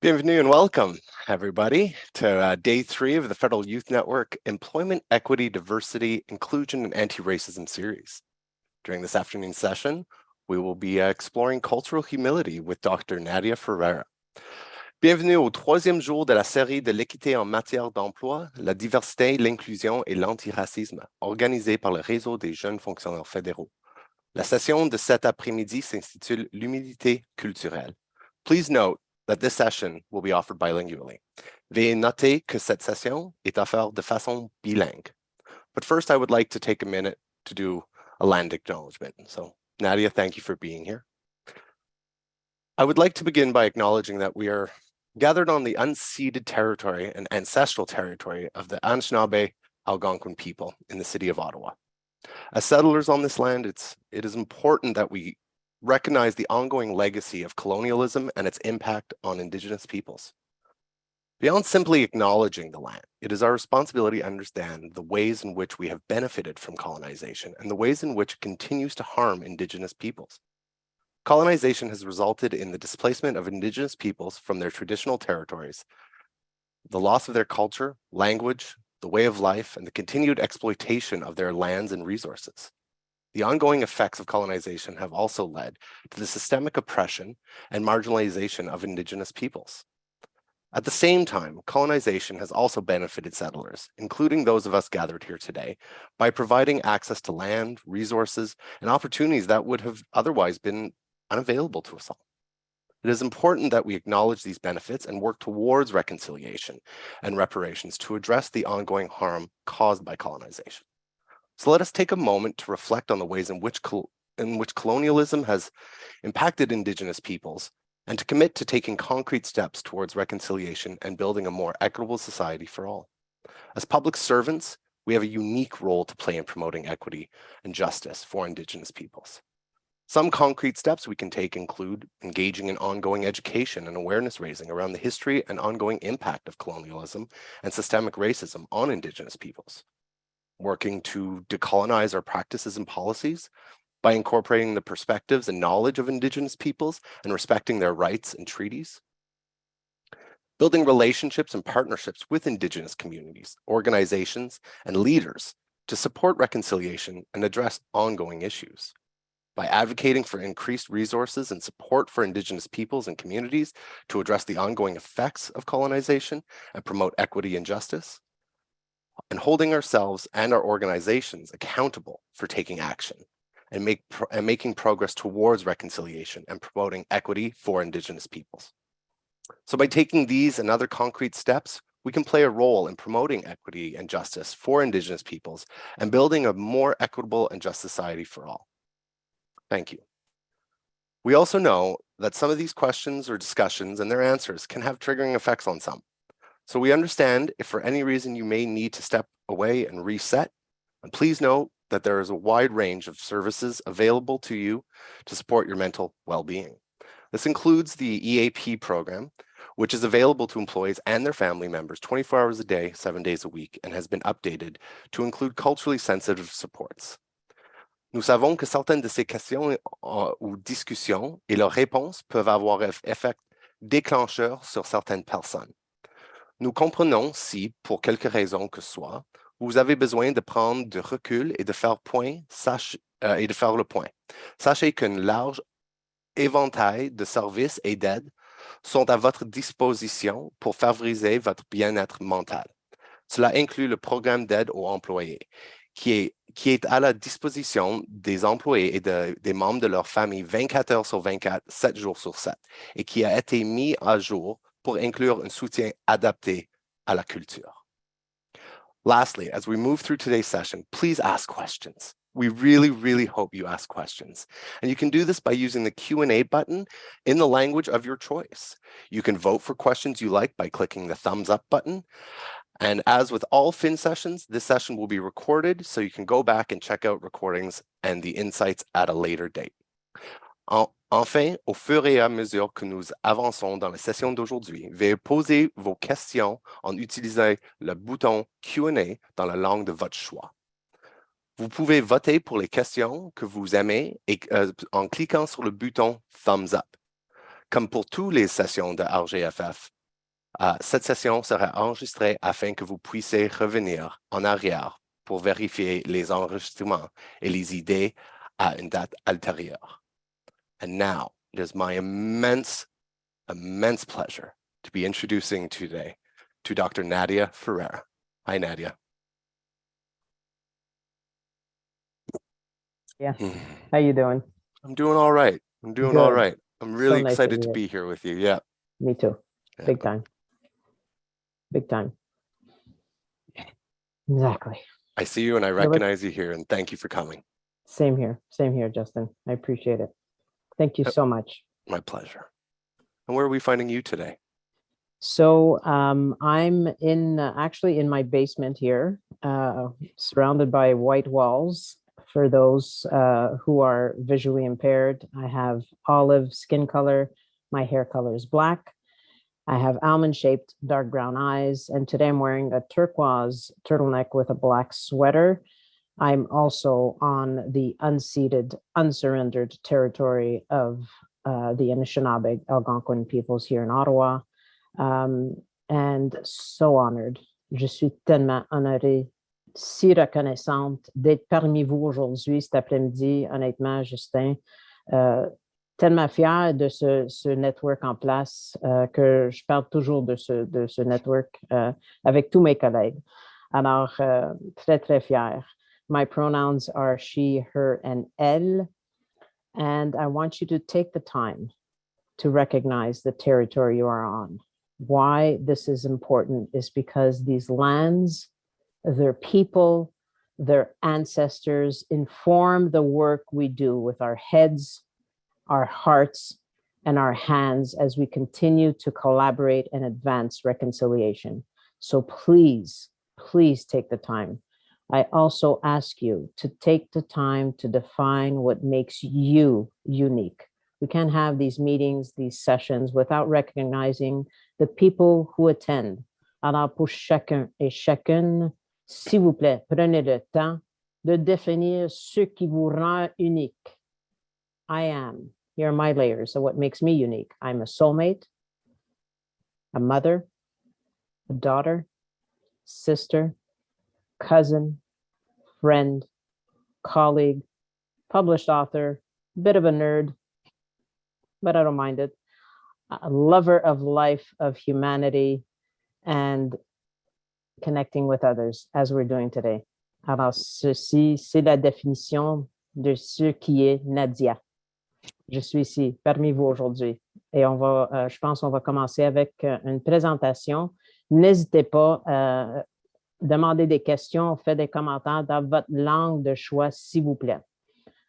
Bienvenue and welcome, everybody, to day 3 of the Federal Youth Network Employment, Equity, Diversity, Inclusion, and Anti-Racism series. During this afternoon session, we will be exploring cultural humility with Dr. Nadia Ferreira. Bienvenue au 3e jour de la série de l'équité en matière d'emploi, la diversité, l'inclusion et l'antiracisme, organisée par le Réseau des jeunes fonctionnaires fédéraux. La session de cet après-midi s'intitule Humilité culturelle. Please note that this session will be offered bilingually. Veuillez noter que cette session est offerte de façon bilingue. But first, I would like to take a minute to do a land acknowledgement. So, Nadia, thank you for being here. I would like to begin by acknowledging that we are gathered on the unceded territory and ancestral territory of the Anishinaabe Algonquin people in the city of Ottawa. As settlers on this land, it is important that we recognize the ongoing legacy of colonialism and its impact on Indigenous peoples. Beyond simply acknowledging the land, it is our responsibility to understand the ways in which we have benefited from colonization and the ways in which it continues to harm Indigenous peoples. Colonization has resulted in the displacement of Indigenous peoples from their traditional territories, the loss of their culture, language, the way of life, and the continued exploitation of their lands and resources. The ongoing effects of colonization have also led to the systemic oppression and marginalization of Indigenous peoples. At the same time, colonization has also benefited settlers, including those of us gathered here today, by providing access to land, resources, and opportunities that would have otherwise been unavailable to us all. It is important that we acknowledge these benefits and work towards reconciliation and reparations to address the ongoing harm caused by colonization. So let us take a moment to reflect on the ways in which colonialism has impacted Indigenous peoples and to commit to taking concrete steps towards reconciliation and building a more equitable society for all. As public servants, we have a unique role to play in promoting equity and justice for Indigenous peoples. Some concrete steps we can take include engaging in ongoing education and awareness raising around the history and ongoing impact of colonialism and systemic racism on Indigenous peoples, working to decolonize our practices and policies by incorporating the perspectives and knowledge of Indigenous peoples and respecting their rights and treaties, building relationships and partnerships with Indigenous communities, organizations, and leaders to support reconciliation and address ongoing issues, by advocating for increased resources and support for Indigenous peoples and communities to address the ongoing effects of colonization and promote equity and justice, and holding ourselves and our organizations accountable for taking action and making progress towards reconciliation and promoting equity for Indigenous peoples. So by taking these and other concrete steps, we can play a role in promoting equity and justice for Indigenous peoples and building a more equitable and just society for all. Thank you. We also know that some of these questions or discussions and their answers can have triggering effects on some. So we understand if for any reason you may need to step away and reset, and please note that there is a wide range of services available to you to support your mental well-being. This includes the EAP program, which is available to employees and their family members 24 hours a day, 7 days a week, and has been updated to include culturally sensitive supports. Nous savons que certaines de ces questions ou discussions et leurs réponses peuvent avoir effet déclencheur sur certaines personnes. Nous comprenons si, pour quelque raison que ce soit, vous avez besoin de prendre du recul et de faire le point. Sachez qu'un large éventail de services et d'aides sont à votre disposition pour favoriser votre bien-être mental. Cela inclut le programme d'aide aux employés, qui est à la disposition des employés et des membres de leur famille 24 heures sur 24, 7 jours sur 7, et qui a été mis à jour pour inclure un soutien adapté à la culture. Lastly, as we move through today's session, please ask questions. We really, really hope you ask questions. And you can do this by using the Q&A button in the language of your choice. You can vote for questions you like by clicking the thumbs up button. And as with all Fin sessions, this session will be recorded, so you can go back and check out recordings and the insights at a later date. Enfin, au fur et à mesure que nous avançons dans la session d'aujourd'hui, veuillez poser vos questions en utilisant le bouton Q&A dans la langue de votre choix. Vous pouvez voter pour les questions que vous aimez en cliquant sur le bouton Thumbs Up. Comme pour toutes les sessions de RGFF, Cette session sera enregistrée afin que vous puissiez revenir en arrière pour vérifier les enregistrements et les idées à une date ultérieure. And now, it is my immense pleasure to be introducing today to Dr. Nadia Ferreira. Hi, Nadia. Yeah. How you doing? I'm doing all right. I'm doing Good. all right. I'm really So nice excited to to be here with you. Yeah. Me too. Yeah. Big time. Big time. Exactly. I see you and I recognize you here, and thank you for coming. Same here. Same here, Justin. I appreciate it. Thank you so much. My pleasure. And where are we finding you today? So I'm in actually in my basement here, surrounded by white walls. For those who are visually impaired, I have olive skin color. My hair color is black. I have almond-shaped dark brown eyes, and today I'm wearing a turquoise turtleneck with a black sweater. I'm also on the unceded, unsurrendered territory of the Anishinaabe Algonquin peoples here in Ottawa. And so honored. Je suis tellement honorée, si reconnaissante d'être parmi vous aujourd'hui, cet après-midi, honnêtement, Justin. Tellement fière de ce network en place, que je parle toujours de ce network avec tous mes collègues. Alors, très, très fière. My pronouns are she, her, and elle. And I want you to take the time to recognize the territory you are on. Why this is important is because these lands, their people, their ancestors inform the work we do with our heads, our hearts, and our hands as we continue to collaborate and advance reconciliation. So please, please take the time. I also ask you to take the time to define what makes you unique. We can't have these meetings, these sessions without recognizing the people who attend. Alors pour chacun et chacune, s'il vous plaît, prenez le temps de définir ce qui vous rend unique. I am. Here are my layers of what makes me unique. I'm a soulmate, a mother, a daughter, sister, cousin, friend, colleague, published author, bit of a nerd, but I don't mind it. A lover of life, of humanity, and connecting with others, as we're doing today. Alors, ceci, c'est la définition de ce qui est Nadia. Je suis ici parmi vous aujourd'hui et je pense qu'on va commencer avec une présentation. N'hésitez pas à demander des questions, faites des commentaires dans votre langue de choix, s'il vous plaît.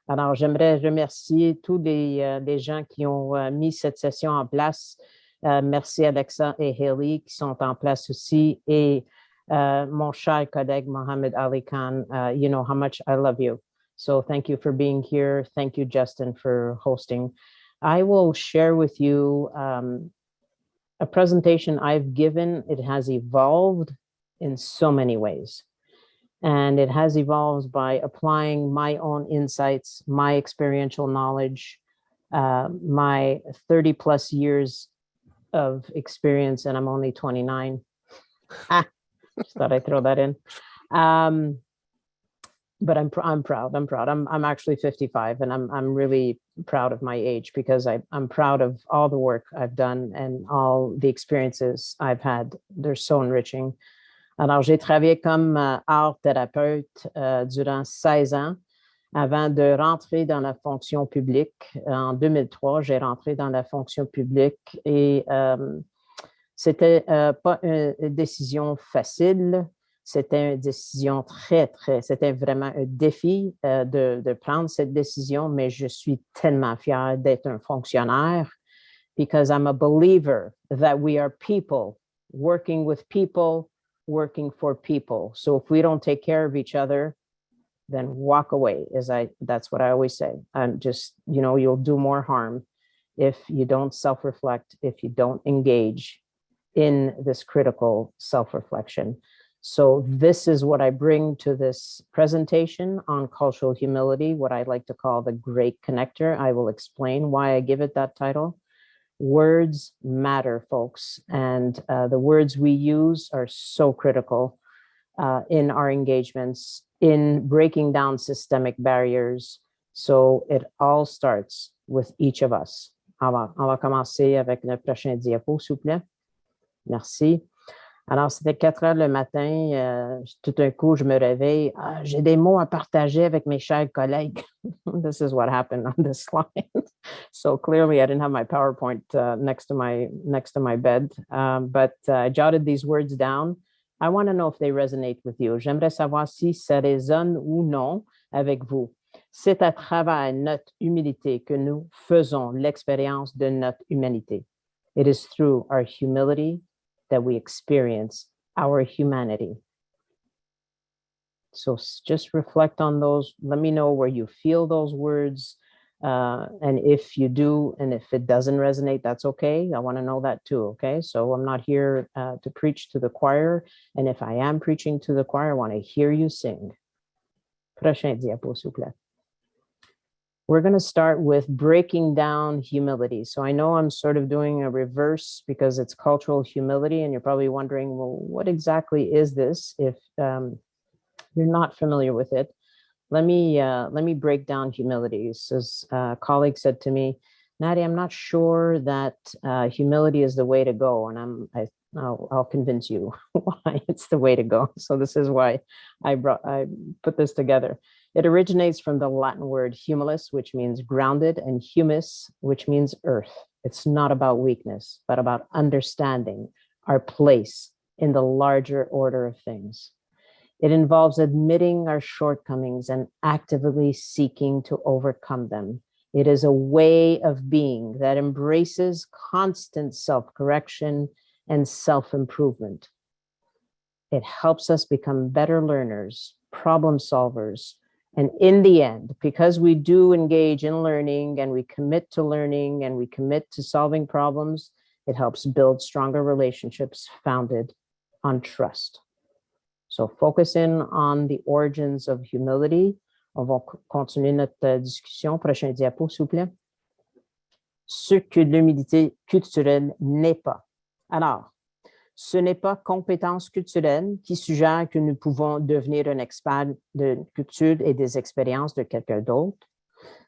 Alors, j'aimerais remercier tous les gens qui ont mis cette session en place. Merci Alexa et Haley qui sont en place aussi et mon cher collègue Mohamed Ali Khan, you know how much I love you. So thank you for being here. Thank you, Justin, for hosting. I will share with you a presentation I've given. It has evolved in so many ways. And it has evolved by applying my own insights, my experiential knowledge, my 30 plus years of experience, and I'm only 29. Just thought I'd throw that in. But I'm proud. I'm actually 55, and I'm really proud of my age because I'm proud of all the work I've done and all the experiences I've had. They're so enriching. Alors, j'ai travaillé comme art thérapeute durant 16 ans avant de rentrer dans la fonction publique. En 2003, j'ai rentré dans la fonction publique et c'était pas une décision facile. C'était une décision c'était vraiment un défi de prendre cette décision, mais je suis tellement fière d'être un fonctionnaire because I'm a believer that we are people, working with people, working for people. So if we don't take care of each other, then walk away. That's what I always say. I'm just, you'll do more harm if you don't self-reflect, if you don't engage in this critical self-reflection. So this is what I bring to this presentation on cultural humility, what I like to call the great connector. I will explain why I give it that title. Words matter, folks, and the words we use are so critical in our engagements, in breaking down systemic barriers. So it all starts with each of us. On va commencer avec le prochain diapo, s'il vous plaît. Merci. Alors, c'était 4 heures le matin. Tout d'un coup, je me réveille. J'ai des mots à partager avec mes chers collègues. This is what happened on this slide. So clearly, I didn't have my PowerPoint next to my bed, but I jotted these words down. I want to know if they resonate with you. J'aimerais savoir si ça résonne ou non avec vous. C'est à travers notre humilité que nous faisons l'expérience de notre humanité. It is through our humility that we experience our humanity. So just reflect on those. Let me know where you feel those words. And if you do, and if it doesn't resonate, that's okay. I want to know that too, okay? So I'm not here to preach to the choir. And if I am preaching to the choir, I want to hear you sing. Prochain diapo, s'il vous plaît. We're going to start with breaking down humility. So I know I'm sort of doing a reverse because it's cultural humility, and you're probably wondering, well, what exactly is this? If you're not familiar with it, let me break down humility. So a colleague said to me, Nadia, I'm not sure that humility is the way to go, and I'll convince you why it's the way to go. So this is why I put this together. It originates from the Latin word humilis, which means grounded, and humus, which means earth. It's not about weakness, but about understanding our place in the larger order of things. It involves admitting our shortcomings and actively seeking to overcome them. It is a way of being that embraces constant self-correction and self-improvement. It helps us become better learners, problem solvers, and in the end, because we do engage in learning and we commit to learning and we commit to solving problems, it helps build stronger relationships founded on trust. So focus in on the origins of humility. On va continuer notre discussion. Prochain diapo, s'il vous plaît. Ce que l'humilité culturelle n'est pas. Alors, ce n'est pas compétence culturelle qui suggère que nous pouvons devenir un expert de culture et des expériences de quelqu'un d'autre.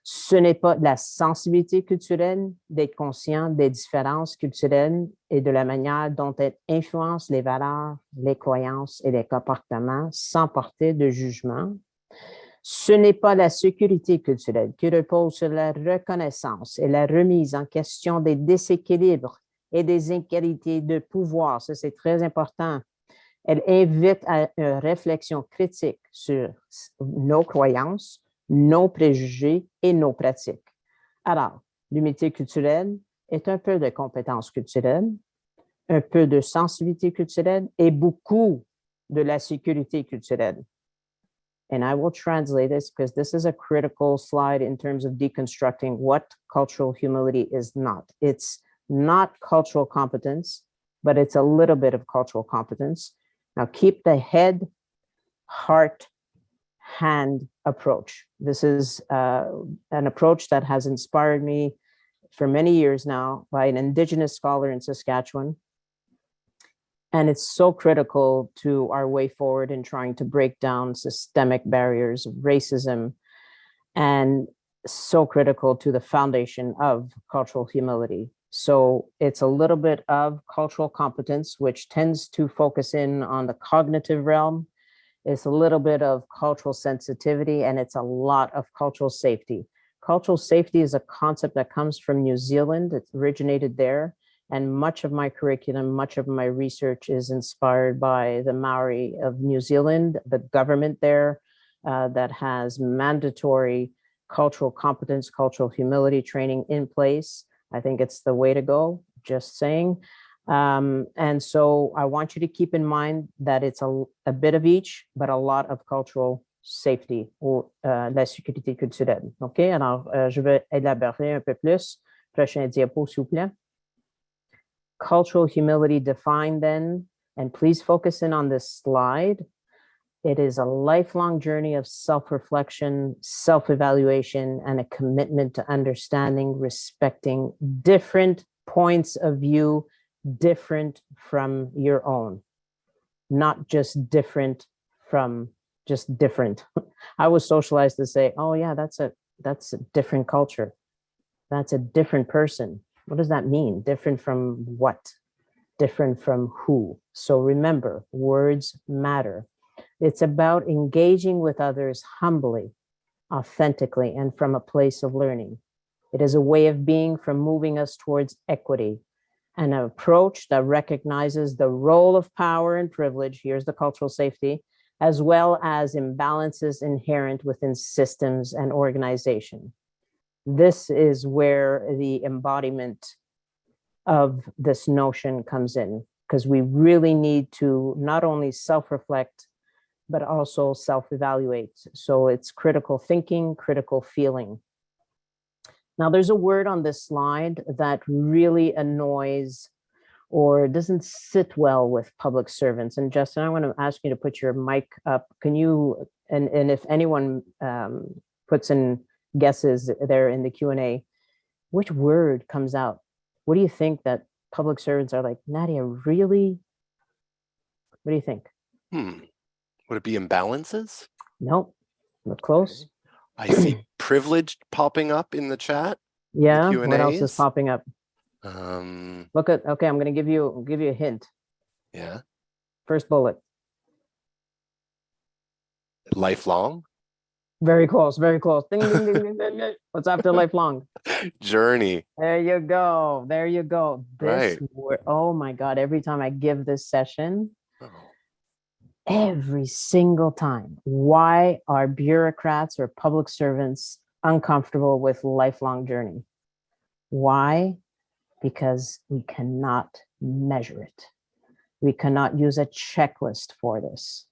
Ce n'est pas de la sensibilité culturelle d'être conscient des différences culturelles et de la manière dont elles influencent les valeurs, les croyances et les comportements sans porter de jugement. Ce n'est pas la sécurité culturelle qui repose sur la reconnaissance et la remise en question des déséquilibres et des inégalités de pouvoir. Ça, c'est très important. Elle invite à une réflexion critique sur nos croyances, nos préjugés et nos pratiques. Alors, l'humilité culturelle est un peu de compétences culturelles, un peu de sensibilité culturelle et beaucoup de la sécurité culturelle. And I will translate this because this is a critical slide in terms of deconstructing what cultural humility is not. It's not cultural competence, but it's a little bit of cultural competence. Now keep the head, heart, hand approach. This is an approach that has inspired me for many years now by an Indigenous scholar in Saskatchewan. And it's so critical to our way forward in trying to break down systemic barriers of racism, and so critical to the foundation of cultural humility. So it's a little bit of cultural competence, which tends to focus in on the cognitive realm. It's a little bit of cultural sensitivity, and it's a lot of cultural safety. Cultural safety is a concept that comes from New Zealand. It originated there. And much of my curriculum, much of my research is inspired by the Maori of New Zealand, the government there that has mandatory cultural competence, cultural humility training in place. I think it's the way to go, just saying. And so I want you to keep in mind that it's a bit of each, but a lot of cultural safety ou la sécurité culturelle. OK, alors je vais élaborer un peu plus. Prochain diapo, s'il vous plaît. Cultural humility defined then, and please focus in on this slide. It is a lifelong journey of self-reflection, self-evaluation, and a commitment to understanding, respecting different points of view different from your own, not just different from just different. I was socialized to say, oh yeah, that's a different culture. That's a different person. What does that mean? Different from what? Different from who? So remember, words matter. It's about engaging with others humbly, authentically, and from a place of learning. It is a way of being from moving us towards equity, an approach that recognizes the role of power and privilege, here's the cultural safety, as well as imbalances inherent within systems and organization. This is where the embodiment of this notion comes in, because we really need to not only self-reflect, but also self-evaluate. So it's critical thinking, critical feeling. Now, there's a word on this slide that really annoys or doesn't sit well with public servants. And Justin, I want to ask you to put your mic up. Can you, and if anyone puts in guesses there in the Q&A, which word comes out? What do you think that public servants are like, Nadia, really? What do you think? Would it be imbalances? Nope, look close. I see privileged popping up in the chat. Yeah, what else is popping up? Look at, okay, I'm going to give you a hint. Yeah. First bullet. Lifelong. Very close, very close. Ding, ding, ding, ding, ding, ding. What's after lifelong? Journey. There you go. There you go. This word, oh my God, every time I give this session, every single time, why are bureaucrats or public servants uncomfortable with lifelong journey? Why? Because we cannot measure it. We cannot use a checklist for this.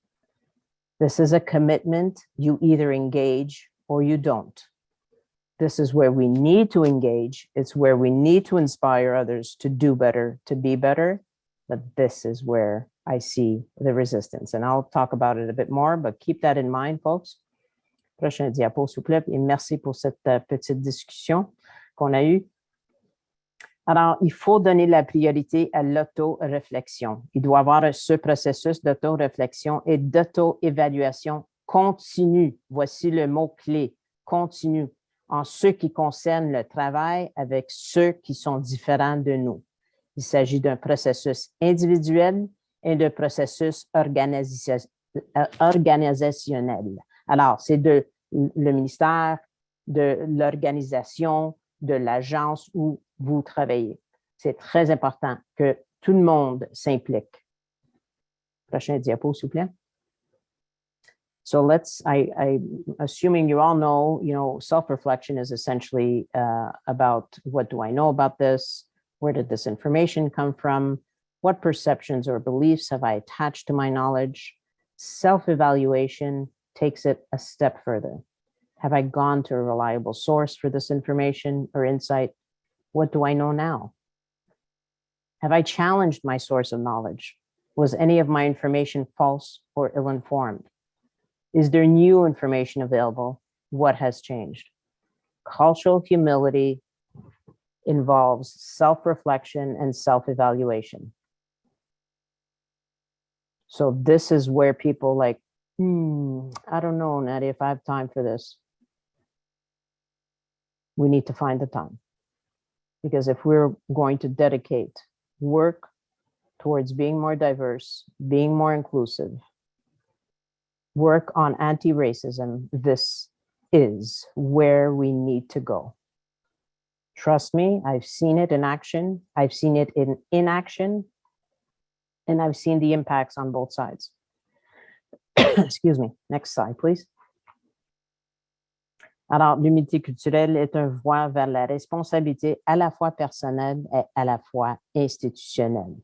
This is a commitment. You either engage or you don't. This is where we need to engage. It's where we need to inspire others to do better, to be better. But this is where I see the resistance. And I'll talk about it a bit more, but keep that in mind, folks. Prochain diapo, s'il vous plaît. Et merci pour cette petite discussion qu'on a eue. Alors, il faut donner la priorité à l'auto-réflexion. Il doit y avoir ce processus d'auto-réflexion et d'auto-évaluation continue. Voici le mot-clé, continue, en ce qui concerne le travail avec ceux qui sont différents de nous. Il s'agit d'un processus individuel et d'un processus organisationnel. Alors, c'est le ministère, de l'organisation, de l'agence où vous travaillez. C'est très important que tout le monde s'implique. Prochain diapo, s'il vous plaît. So I'm assuming you all know, self-reflection is essentially about what do I know about this? Where did this information come from? What perceptions or beliefs have I attached to my knowledge? Self-evaluation takes it a step further. Have I gone to a reliable source for this information or insight? What do I know now? Have I challenged my source of knowledge? Was any of my information false or ill-informed? Is there new information available? What has changed? Cultural humility involves self-reflection and self-evaluation. So this is where people like, I don't know, Nadia, if I have time for this. We need to find the time. Because if we're going to dedicate work towards being more diverse, being more inclusive, work on anti-racism, this is where we need to go. Trust me, I've seen it in action. I've seen it in inaction. And I've seen the impacts on both sides. Excuse me. Next slide, please. Alors, l'humilité culturelle est un voie vers la responsabilité à la fois personnelle et à la fois institutionnelle.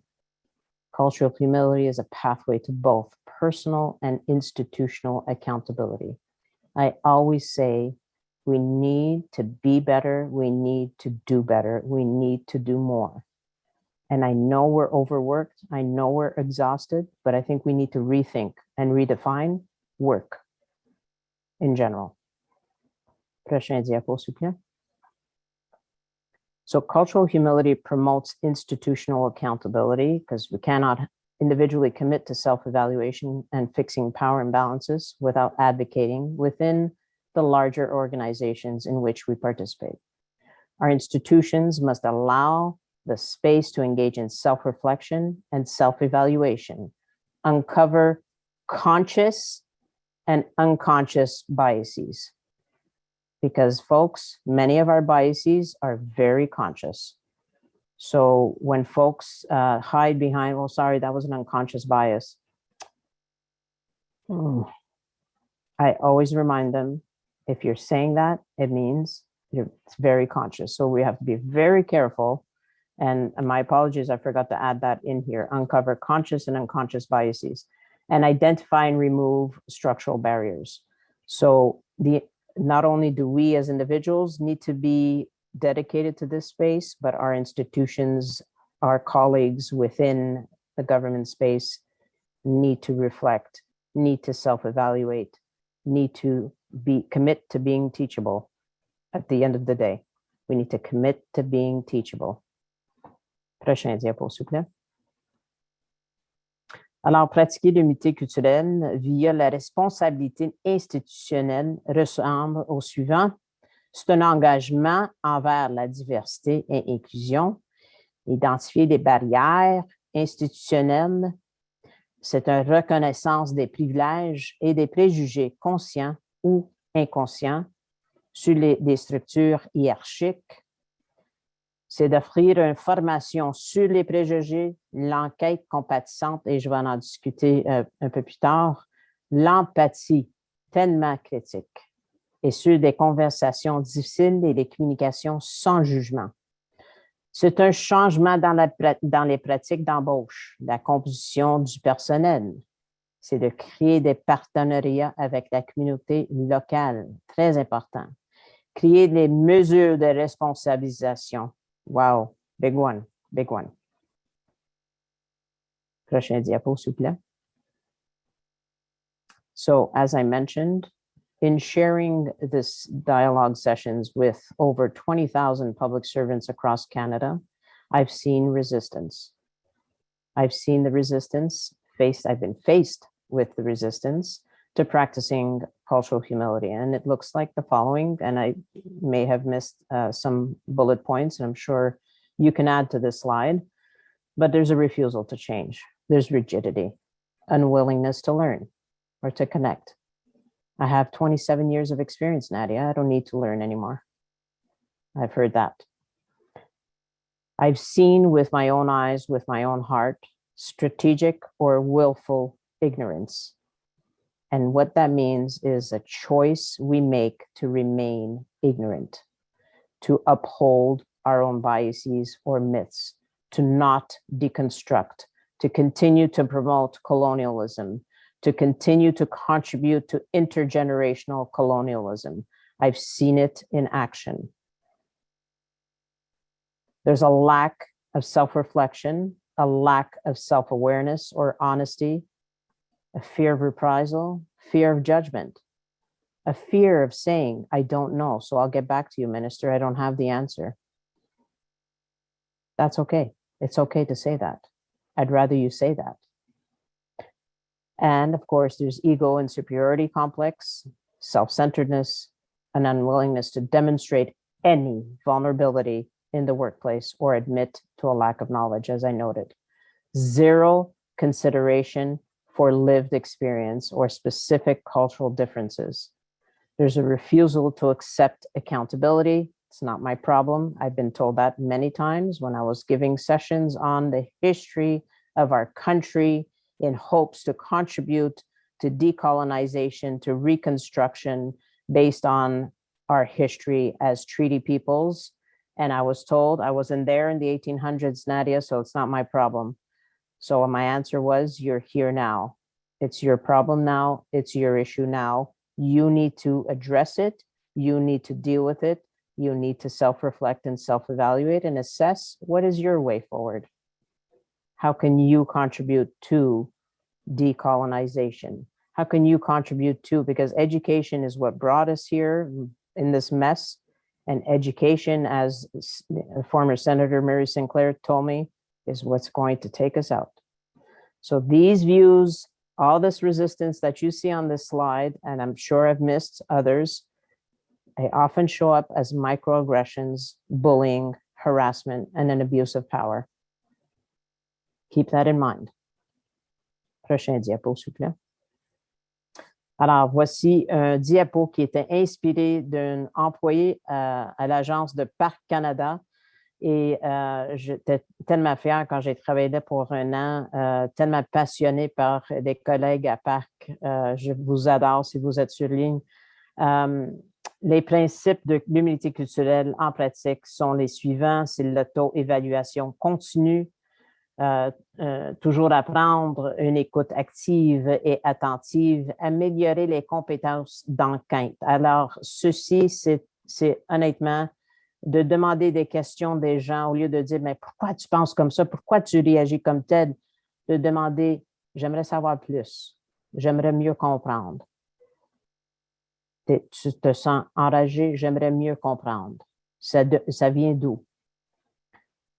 Cultural humility is a pathway to both personal and institutional accountability. I always say we need to be better, we need to do better, we need to do more. And I know we're overworked, I know we're exhausted, but I think we need to rethink and redefine work in general. Prochain diapo, s'il vous plaît. So cultural humility promotes institutional accountability because we cannot individually commit to self-evaluation and fixing power imbalances without advocating within the larger organizations in which we participate. Our institutions must allow the space to engage in self-reflection and self-evaluation, uncover conscious and unconscious biases. Because folks, many of our biases are very conscious. So when folks hide behind, well, sorry, that was an unconscious bias. I always remind them, if you're saying that, it means it's very conscious. So we have to be very careful. And my apologies, I forgot to add that in here. Uncover conscious and unconscious biases and identify and remove structural barriers. So not only do we as individuals need to be dedicated to this space, but our institutions, our colleagues within the government space need to reflect, need to self-evaluate, need to commit to being teachable. At the end of the day, we need to commit to being teachable. Prochain diapo, s'il vous plaît. Alors, pratiquer l'humilité culturelle via la responsabilité institutionnelle ressemble au suivant. C'est un engagement envers la diversité et inclusion, identifier les barrières institutionnelles. C'est une reconnaissance des privilèges et des préjugés conscients ou inconscients sur des structures hiérarchiques. C'est d'offrir une formation sur les préjugés, l'enquête compatissante, et je vais en discuter un peu plus tard, l'empathie tellement critique, et sur des conversations difficiles et des communications sans jugement. C'est un changement dans les pratiques d'embauche, la composition du personnel. C'est de créer des partenariats avec la communauté locale, très important. Créer des mesures de responsabilisation. Wow, big one, big one. Prochain diapo, s'il vous plaît. So, as I mentioned, in sharing this dialogue sessions with over 20,000 public servants across Canada, I've seen resistance. I've seen the resistance I've been faced with the resistance to practicing cultural humility. And it looks like the following, and I may have missed some bullet points, and I'm sure you can add to this slide, but there's a refusal to change. There's rigidity, unwillingness to learn or to connect. I have 27 years of experience, Nadia. I don't need to learn anymore. I've heard that. I've seen with my own eyes, with my own heart, strategic or willful ignorance. And what that means is a choice we make to remain ignorant, to uphold our own biases or myths, to not deconstruct, to continue to promote colonialism, to continue to contribute to intergenerational colonialism. I've seen it in action. There's a lack of self-reflection, a lack of self-awareness or honesty, a fear of reprisal, fear of judgment, a fear of saying, I don't know, so I'll get back to you, Minister. I don't have the answer. That's okay. It's okay to say that. I'd rather you say that. And of course, there's ego and superiority complex, self-centeredness, an unwillingness to demonstrate any vulnerability in the workplace or admit to a lack of knowledge, as I noted. Zero consideration for lived experience or specific cultural differences. There's a refusal to accept accountability. It's not my problem. I've been told that many times when I was giving sessions on the history of our country in hopes to contribute to decolonization, to reconstruction based on our history as treaty peoples. And I was told I wasn't there in the 1800s, Nadia, so it's not my problem. So my answer was, you're here now. It's your problem now. It's your issue now. You need to address it. You need to deal with it. You need to self-reflect and self-evaluate and assess what is your way forward. How can you contribute to decolonization? How can you contribute to, because education is what brought us here in this mess. And education, as former Senator Mary Sinclair told me, is what's going to take us out. So these views, all this resistance that you see on this slide, and I'm sure I've missed others, they often show up as microaggressions, bullying, harassment, and an abuse of power. Keep that in mind. Prochain diapo, s'il vous plaît. Alors, voici un diapo qui était inspiré d'un employé à l'agence de Parc Canada. Et j'étais tellement fière quand j'ai travaillé là pour un an, tellement passionnée par des collègues à Parc. Je vous adore si vous êtes sur ligne. Les principes de l'humilité culturelle en pratique sont les suivants. C'est l'auto-évaluation continue, toujours apprendre, une écoute active et attentive, améliorer les compétences d'enquête. Alors, ceci, c'est honnêtement de demander des questions des gens au lieu de dire, mais pourquoi tu penses comme ça? Pourquoi tu réagis comme tel? De demander, j'aimerais savoir plus, j'aimerais mieux comprendre. Tu te sens enragé, j'aimerais mieux comprendre. Ça vient d'où?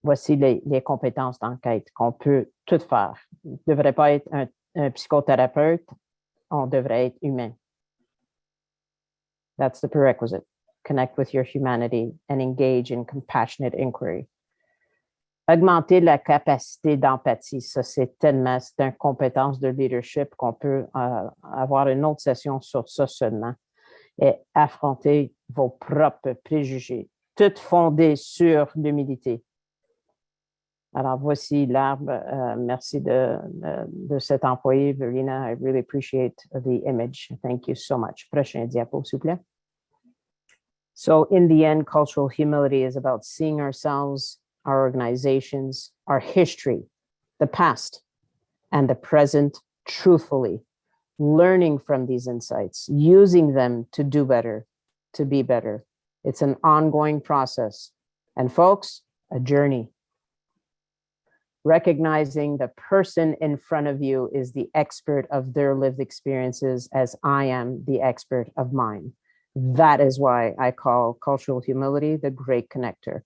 Voici les compétences d'enquête qu'on peut toutes faire. On ne devrait pas être un psychothérapeute, on devrait être humain. That's the prerequisite. Connect with your humanity and engage in compassionate inquiry. Augmenter la capacité d'empathie, ça c'est une compétence de leadership qu'on peut avoir une autre session sur ça seulement. Et affronter vos propres préjugés, toutes fondées sur l'humilité. Alors, voici l'arbre. Merci de cet employé, Verena. I really appreciate the image. Thank you so much. Prochain diapo, s'il vous plaît. So in the end, cultural humility is about seeing ourselves, our organizations, our history, the past, and the present truthfully, learning from these insights, using them to do better, to be better. It's an ongoing process. And folks, a journey. Recognizing the person in front of you is the expert of their lived experiences as I am the expert of mine. That is why I call cultural humility the great connector.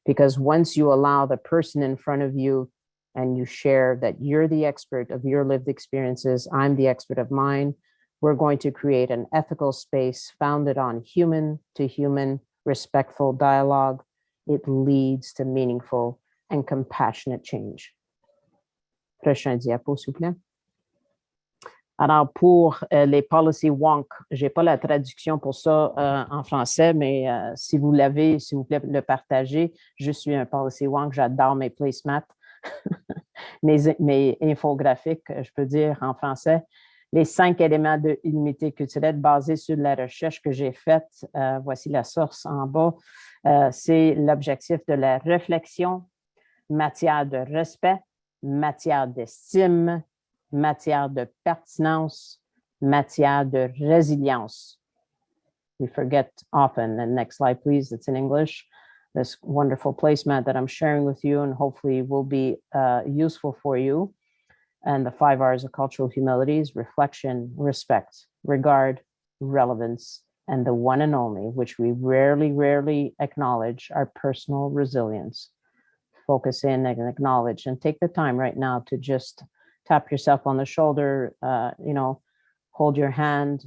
Because once you allow the person in front of you and you share that you're the expert of your lived experiences, I'm the expert of mine, we're going to create an ethical space founded on human to human respectful dialogue. It leads to meaningful and compassionate change. Prochain diapo, s'il vous plaît. Alors, pour les policy wonk, je n'ai pas la traduction pour ça en français, mais si vous l'avez, s'il vous plaît, le partagez. Je suis un policy wonk, j'adore mes placemats, mes infographiques, je peux dire en français. Les 5 éléments de l'humilité culturelle basés sur la recherche que j'ai faite, voici la source en bas, c'est l'objectif de la réflexion, matière de respect, matière d'estime, matière de pertinence, matière de résilience. We forget often. And next slide, please. It's in English. This wonderful placemat that I'm sharing with you and hopefully will be useful for you. And the 5 R's of cultural humility is reflection, respect, regard, relevance, and the one and only, which we rarely acknowledge, our personal resilience. Focus in and acknowledge and take the time right now to just tap yourself on the shoulder, hold your hand,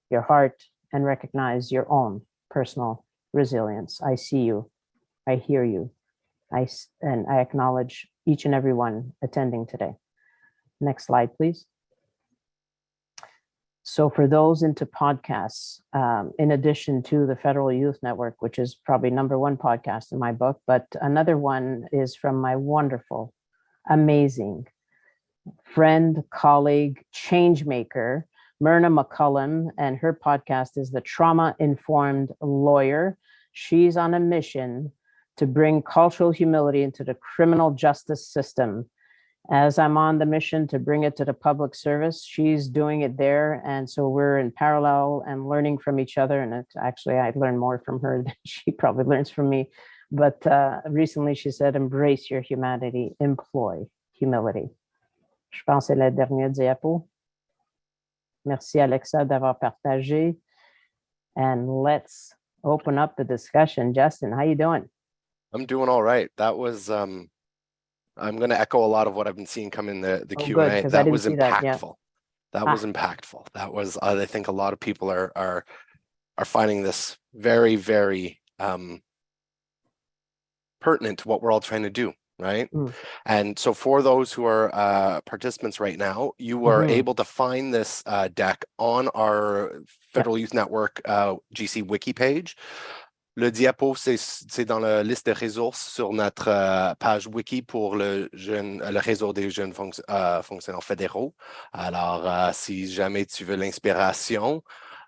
your heart, and recognize your own personal resilience. I see you, I hear you, and I acknowledge each and every one attending today. Next slide, please. So for those into podcasts, in addition to the Federal Youth Network, which is probably #1 podcast in my book, but another one is from my wonderful, amazing friend, colleague, change maker, Myrna McCullum, and her podcast is The Trauma-Informed Lawyer. She's on a mission to bring cultural humility into the criminal justice system. As I'm on the mission to bring it to the public service, she's doing it there. And so we're in parallel and learning from each other. And it's actually, I learn more from her than she probably learns from me. But recently she said, embrace your humanity, employ humility. Je pense que c'est la dernière diapo. Merci Alexa d'avoir partagé. And let's open up the discussion. Justin, how you doing? I'm doing all right. That was I'm going to echo a lot of what I've been seeing come in the Oh, good, Q&A. because I That didn't was see that. Yeah. impactful. That was Ah, impactful. That was I think a lot of people are finding this very, very pertinent to what we're all trying to do, right? mm, And so for those who are participants right now, you are mhm. able to find this deck on our Yep. Federal Youth Network GC Wiki page. Le diapo, c'est dans la liste de ressources sur notre page wiki pour le réseau des jeunes fonctionnaires fédéraux. Alors, si jamais tu veux l'inspiration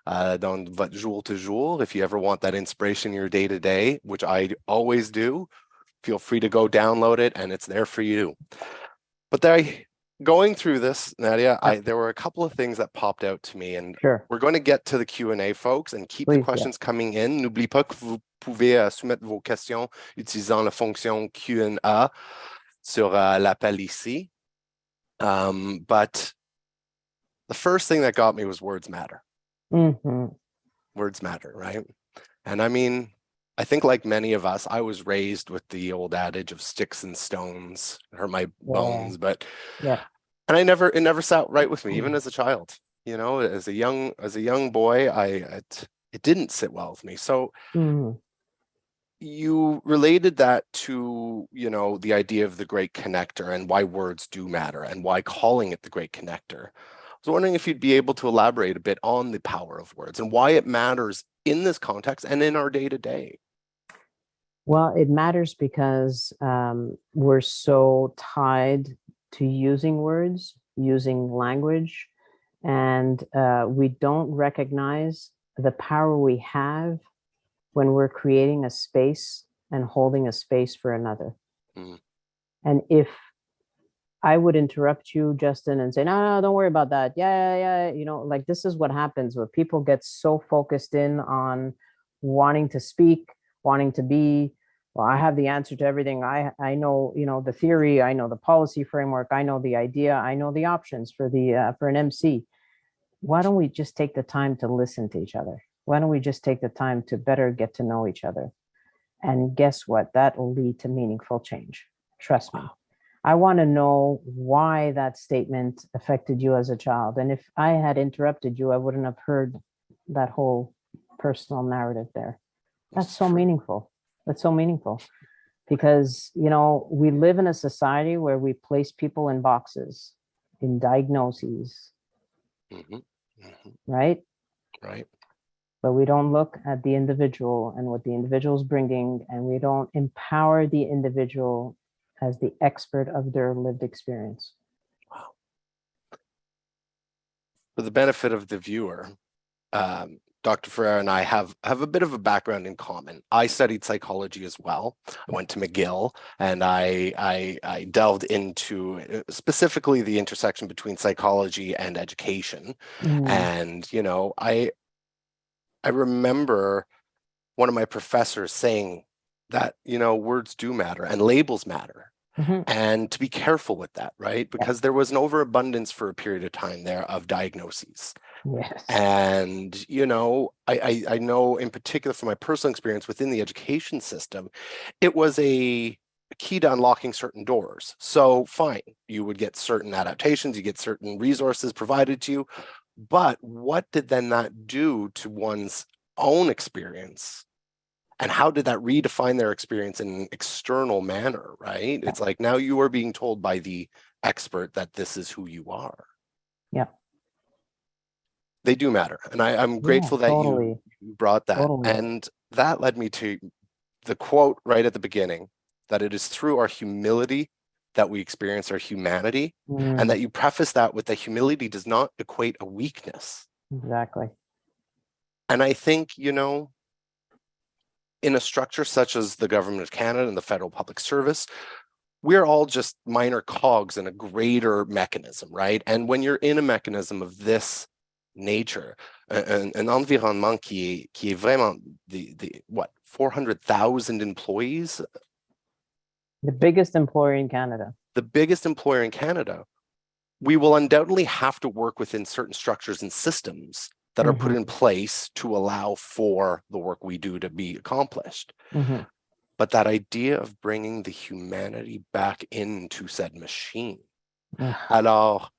dans votre jour to jour, if you ever want that inspiration in your day to day, which I always do, feel free to go download it and it's there for you. But going through this, Nadia, Yep. there were a couple of things that popped out to me, and Sure. we're going to get to the Q&A, folks, and keep the Please. Yeah. questions coming in. N'oubliez pas que vous pouvez soumettre vos questions utilisant la fonction Q&A sur l'appel ici. But the first thing that got me was words matter. Mhm. Words matter, right? And I mean, I think like many of us, I was raised with the old adage of sticks and stones hurt my bones, but Yeah. and it never sat right with me, even as a child. You know, as a young boy, it didn't sit well with me. So Mhm. you related that to, you know, the idea of the great connector and why words do matter and why calling it the great connector. I was wondering if you'd be able to elaborate a bit on the power of words and why it matters in this context and in our day to day. Well, it matters because we're so tied to using words, using language, and we don't recognize the power we have when we're creating a space and holding a space for another. Mm. And if I would interrupt you, Justin, and say, no, no, don't worry about that. Yeah, yeah, yeah. You know, like this is what happens when people get so focused in on wanting to speak, wanting to be, well, I have the answer to everything. I know, you know, the theory, I know the policy framework, I know the idea, I know the options for the for an MC. Why don't we just take the time to listen to each other? Why don't we just take the time to better get to know each other? And guess what? That will lead to meaningful change. Trust me. I want to know why that statement affected you as a child. And if I had interrupted you, I wouldn't have heard that whole personal narrative there. That's so meaningful. That's so meaningful because, you know, we live in a society where we place people in boxes, in diagnoses, right? Right. But we don't look at the individual and what the individual is bringing, and we don't empower the individual as the expert of their lived experience. Wow. For the benefit of the viewer, Dr. Ferrer and I have a bit of a background in common. I studied psychology as well. I went to McGill and I delved into specifically the intersection between psychology and education. And, you know, I remember one of my professors saying that, you know, words do matter and labels matter. And to be careful with that, right? Because there was an overabundance for a period of time there of diagnoses. Yes. And, you know, I know in particular from my personal experience within the education system, it was a key to unlocking certain doors. So fine, you would get certain adaptations, you get certain resources provided to you. But what did then that do to one's own experience? And how did that redefine their experience in an external manner, right? It's like now you are being told by the expert that this is who you are. Yeah. They do matter. And I'm grateful that totally. you brought that. Totally. And that led me to the quote right at the beginning, that it is through our humility that we experience our humanity. And that you preface that with that humility does not equate a weakness. Exactly. And I think, you know, in a structure such as the Government of Canada and the Federal Public Service, we're all just minor cogs in a greater mechanism, right? And when you're in a mechanism of this nature, un environnement qui est vraiment what, 400,000 employees? The biggest employer in Canada. The biggest employer in Canada. We will undoubtedly have to work within certain structures and systems that are put in place to allow for the work we do to be accomplished. But that idea of bringing the humanity back into said machine. Alors,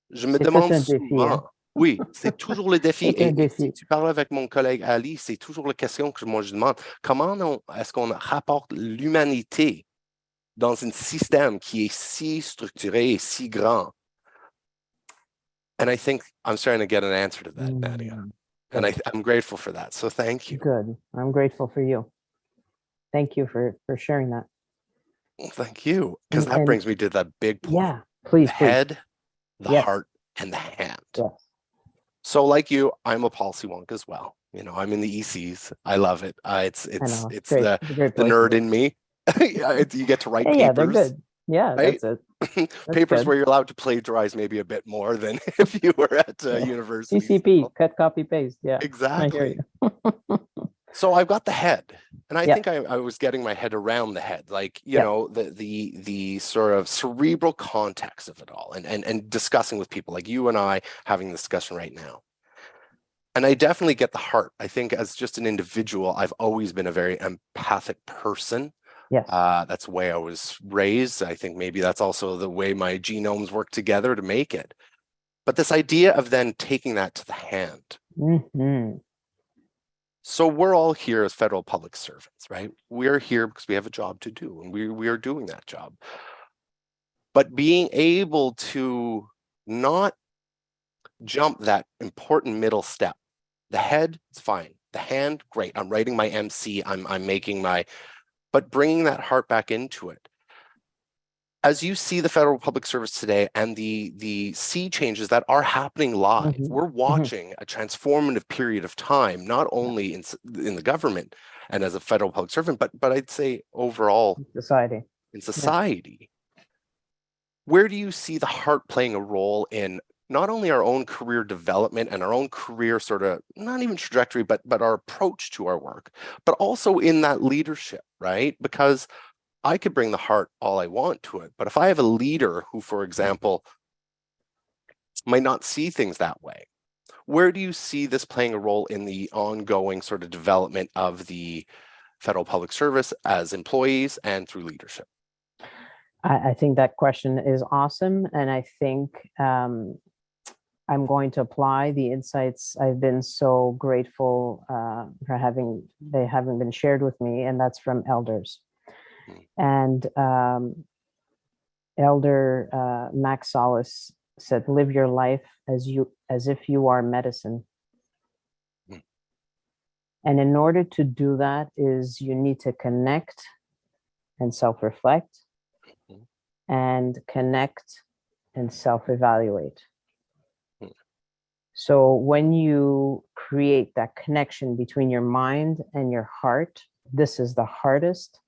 je me demande souvent, oui, c'est toujours le défi. Et si tu parles avec mon collègue Ali, c'est toujours la question que moi je demande. Comment est-ce qu'on rapporte l'humanité dans un système qui est si structuré et si grand? And I think I'm starting to get an answer to that, Nadia. And I'm grateful for that. So thank you. Good. I'm grateful for you. Thank you for sharing that. Well, thank you. Because that brings me to that big point. Yeah, please. The head, the heart, and the hand. Yes. So like you, I'm a policy wonk as well. You know, I'm in the ECs. I love it. It's the nerd in me. You get to write papers. Yeah, they're good. Yeah, right? That's it. Papers where you're allowed to plagiarize maybe a bit more than if you were at university. CCP, cut, copy, paste. Yeah, exactly. So I've got the head, and I think I was getting my head around the head, like, you know, the sort of cerebral context of it all, and discussing with people like you and I having this discussion right now. And I definitely get the heart. I think as just an individual, I've always been a very empathic person. Yes. That's the way I was raised. I think maybe that's also the way my genomes work together to make it. But this idea of then taking that to the hand. So we're all here as federal public servants, right? We're here because we have a job to do, and we are doing that job. But being able to not jump that important middle step. The head, it's fine. The hand, great. I'm writing my MC, I'm making my, but bringing that heart back into it. As you see the federal public service today and the sea changes that are happening live, we're watching a transformative period of time, not only in the government and as a federal public servant, but I'd say overall in society. Where do you see the heart playing a role in not only our own career development and our own career sort of, not even trajectory, but our approach to our work, but also in that leadership, right? Because I could bring the heart all I want to it, but if I have a leader who, for example, might not see things that way, where do you see this playing a role in the ongoing sort of development of the federal public service as employees and through leadership? I think that question is awesome. And I think I'm going to apply the insights I've been so grateful for having been shared with me, and that's from elders. And Elder Max Solis said, live your life as if you are medicine. And in order to do that is you need to connect and self-reflect and connect and self-evaluate. So when you create that connection between your mind and your heart, this is the hardest,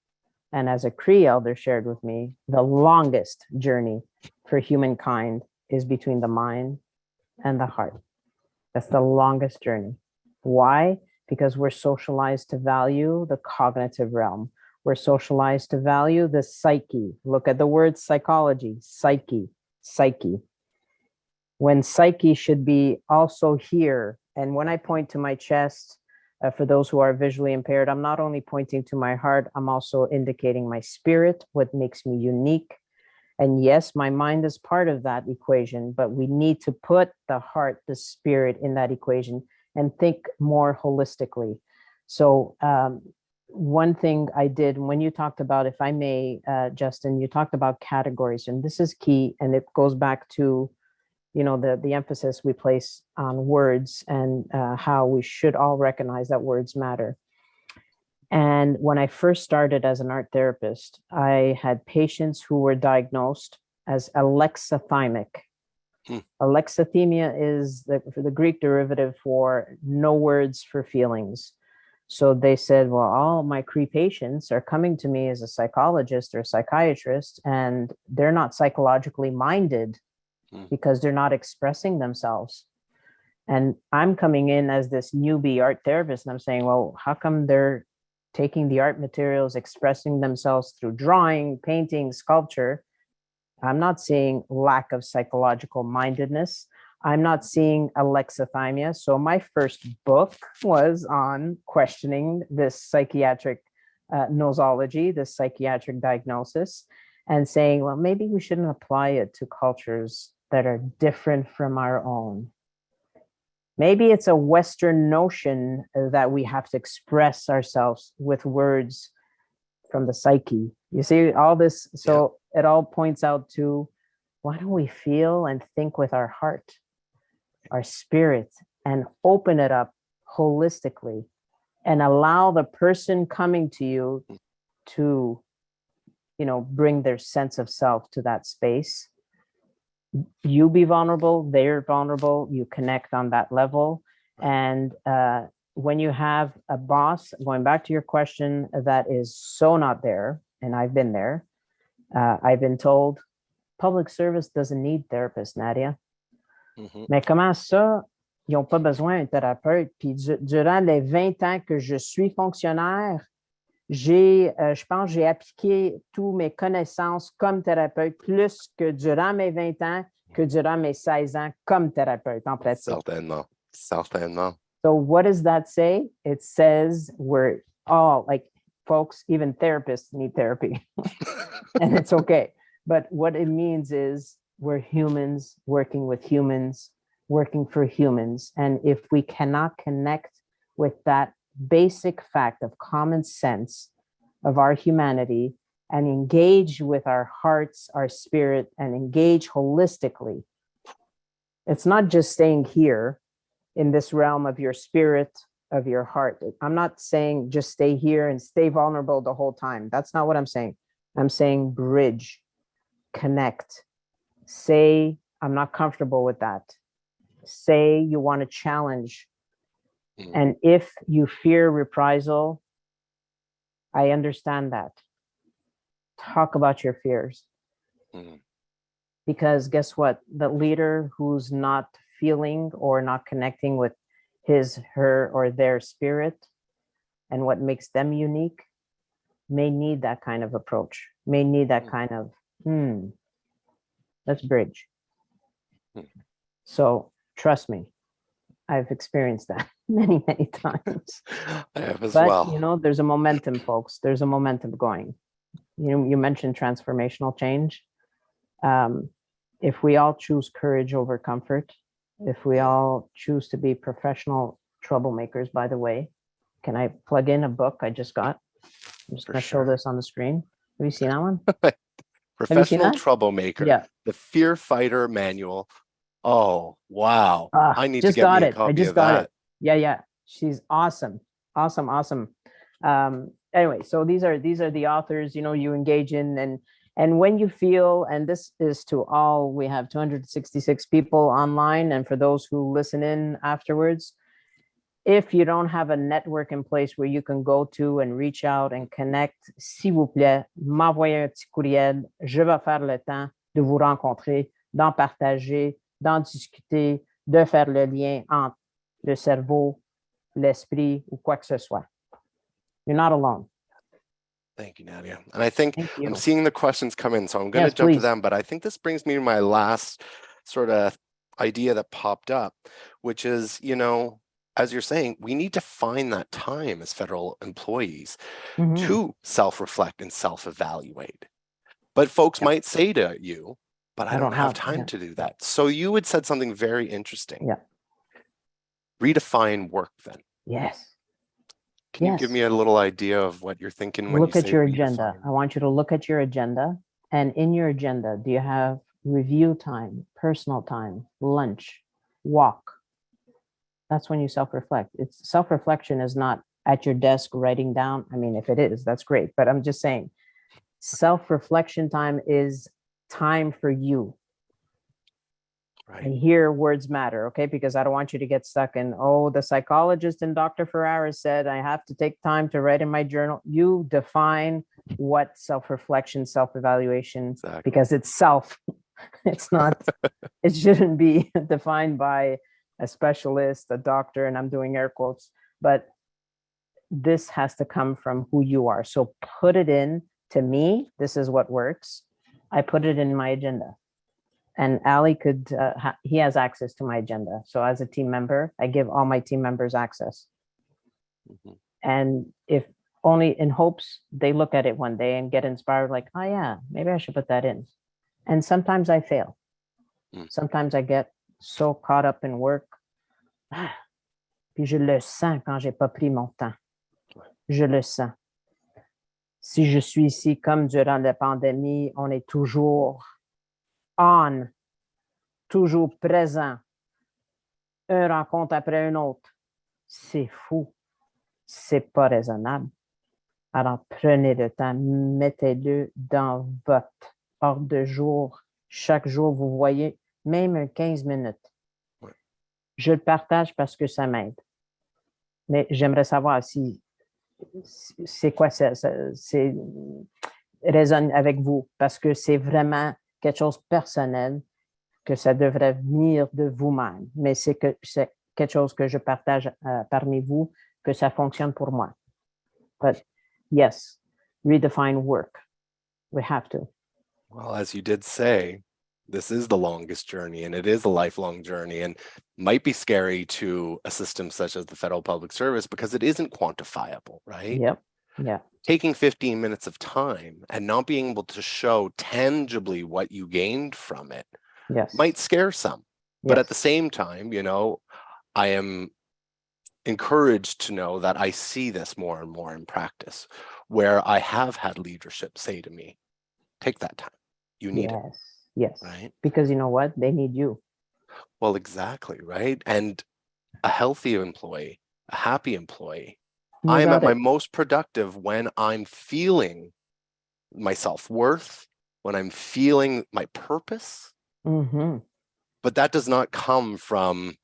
and as a Cree elder shared with me, the longest journey for humankind is between the mind and the heart. That's the longest journey. Why? Because we're socialized to value the cognitive realm. We're socialized to value the psyche. Look at the word psychology, psyche. When psyche should be also here. And when I point to my chest, for those who are visually impaired, I'm not only pointing to my heart, I'm also indicating my spirit, what makes me unique. And yes, my mind is part of that equation, but we need to put the heart, the spirit in that equation and think more holistically. So one thing I did when you talked about, if I may, Justin, you talked about categories, and this is key. And it goes back to, you know, the emphasis we place on words and how we should all recognize that words matter. And when I first started as an art therapist, I had patients who were diagnosed as alexithymic. Alexithymia is the Greek derivative for no words for feelings. So they said, well, all my Cree patients are coming to me as a psychologist or a psychiatrist, and they're not psychologically minded because they're not expressing themselves. And I'm coming in as this newbie art therapist, and I'm saying, well, how come they're taking the art materials, expressing themselves through drawing, painting, sculpture? I'm not seeing lack of psychological mindedness. I'm not seeing alexithymia. So my first book was on questioning this psychiatric nosology, this psychiatric diagnosis, and saying, well, maybe we shouldn't apply it to cultures that are different from our own. Maybe it's a Western notion that we have to express ourselves with words from the psyche. You see all this, so it all points out to, why don't we feel and think with our heart, our spirit, and open it up holistically and allow the person coming to you to, bring their sense of self to that space. You be vulnerable, they're vulnerable, you connect on that level. And when you have a boss, going back to your question, that is so not there, and I've been there, I've been told, public service doesn't need therapists, Nadia. Mais comment ça, ils n'ont pas besoin d'un thérapeute? Puis durant les 20 ans que je suis fonctionnaire, je pense, j'ai appliqué toutes mes connaissances comme thérapeute plus que durant mes 20 ans, que durant mes 16 ans comme thérapeute en pratique. Certainement. So what does that say? It says we're all, like, folks, even therapists need therapy. And it's okay. But what it means is we're humans working with humans, working for humans. And if we cannot connect with that basic fact of common sense of our humanity and engage with our hearts, our spirit, and engage holistically, it's not just staying here in this realm of your spirit, of your heart. I'm not saying just stay here and stay vulnerable the whole time. That's not what I'm saying. I'm saying bridge, connect, say, I'm not comfortable with that. Say you want to challenge. And if you fear reprisal, I understand that. Talk about your fears. Because guess what? The leader who's not feeling or not connecting with his, her, or their spirit and what makes them unique may need that kind of approach, may need that kind of, let's bridge. So trust me, I've experienced that many, many times. I have as but, well. There's a momentum, folks. There's a momentum going. You mentioned transformational change. If we all choose courage over comfort, if we all choose to be professional troublemakers, by the way, can I plug in a book I just got? I'm just going to show this on the screen. Have you seen that one? Professional Troublemaker. Yeah. The Fear Fighter Manual. Oh, wow. I need to just get got me a it. copy I just of got that. it. Yeah. She's awesome. Awesome. Anyway, so these are the authors, you engage in, and when you feel, and this is to all, we have 266 people online, and for those who listen in afterwards, if you don't have a network in place where you can go to and reach out and connect, s'il vous plaît, m'envoyez un petit courriel. Je vais faire le temps de vous rencontrer, d'en partager, d'en discuter, de faire le lien entre le cerveau, l'esprit, ou quoi que ce soit. You're not alone. Thank you, Nadia. And I think I'm seeing the questions come in, so I'm going to jump to them. But I think this brings me to my last sort of idea that popped up, which is, as you're saying, we need to find that time as federal employees to self-reflect and self-evaluate. But folks might say to you, but I don't have time to do that. So you had said something very interesting. Yeah. Redefine work then. Yes. Can you give me a little idea of what you're thinking when look you at say your redefine? agenda? I want you to look at your agenda, and in your agenda, do you have review time, personal time, lunch, walk? That's when you self-reflect. It's self-reflection is not at your desk writing down. I mean, if it is, that's great. But I'm just saying, self-reflection time is time for you. Right. And here words matter, okay? Because I don't want you to get stuck in, the psychologist and Dr. Ferrara said I have to take time to write in my journal. You define what self-reflection, self-evaluation, because it's self. It's not, it shouldn't be defined by a specialist, a doctor, and I'm doing air quotes, but this has to come from who you are. So put it in. To me, this is what works. I put it in my agenda. And Ali could, he has access to my agenda. So as a team member, I give all my team members access. Mhm. And if only in hopes they look at it one day and get inspired, like, oh yeah, maybe I should put that in. And sometimes I fail. Sometimes I get so caught up in work. Puis je le sens quand j'ai pas pris mon temps. Je le sens. Si je suis ici, comme durant la pandémie, on est toujours on, toujours présent, une rencontre après une autre. C'est fou. C'est pas raisonnable. Alors, prenez le temps, mettez-le dans votre ordre de jour. Chaque jour, vous voyez, même 15 minutes. Ouais. Je le partage parce que ça m'aide. Mais j'aimerais savoir si c'est quoi ça, c'est résonne avec vous, parce que c'est vraiment quelque chose de personnel, que ça devrait venir de vous-même. Mais c'est quelque chose que je partage parmi vous, que ça fonctionne pour moi. But yes, redefine work. We have to. Well, as you did say, this is the longest journey and it is a lifelong journey and might be scary to a system such as the Federal Public Service because it isn't quantifiable, right? Yep. Yeah. Taking 15 minutes of time and not being able to show tangibly what you gained from it Yes. might scare some. But Yes. at the same time, you know, I am encouraged to know that I see this more and more in practice, where I have had leadership say to me, take that time. You need it. Yes. Right. Because you know what? They need you. Well, exactly. Right. And a healthy employee, a happy employee, I am at my most productive when I'm feeling my self-worth, when I'm feeling my purpose. Mm-hmm. But that does not come from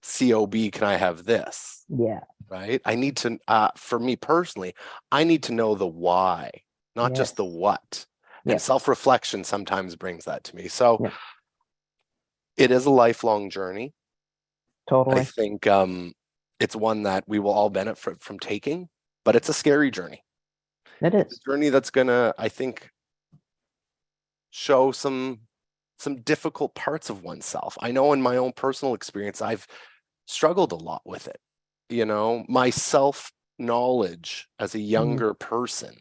COB, can I have this? Yeah. Right. I need to, for me personally, I need to know the why, not just the what. And self-reflection sometimes brings that to me. So it is a lifelong journey. Totally. I think it's one that we will all benefit from taking, but it's a scary journey. It's a journey that's gonna, I think, show some difficult parts of oneself. I know in my own personal experience, I've struggled a lot with it. You know, my self-knowledge as a younger person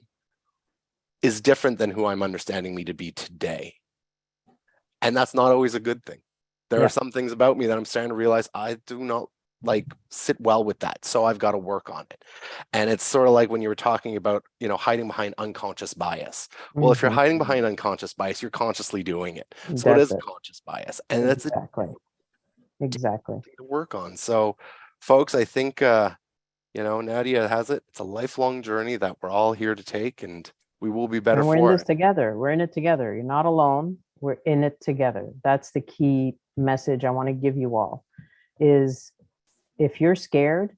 is different than who I'm understanding me to be today. And that's not always a good thing. There are some things about me that I'm starting to realize I do not like sit well with that. So I've got to work on it. And it's sort of like when you were talking about, you know, hiding behind unconscious bias. Well, if you're hiding behind unconscious bias, you're consciously doing it. So it is conscious bias. And that's exactly to work on. So folks, I think, you know, Nadia has it. It's a lifelong journey that we're all here to take, and we will be better and we're for in this it. together. We're in it together. You're not alone. We're in it together. That's the key message I want to give you all is if you're scared,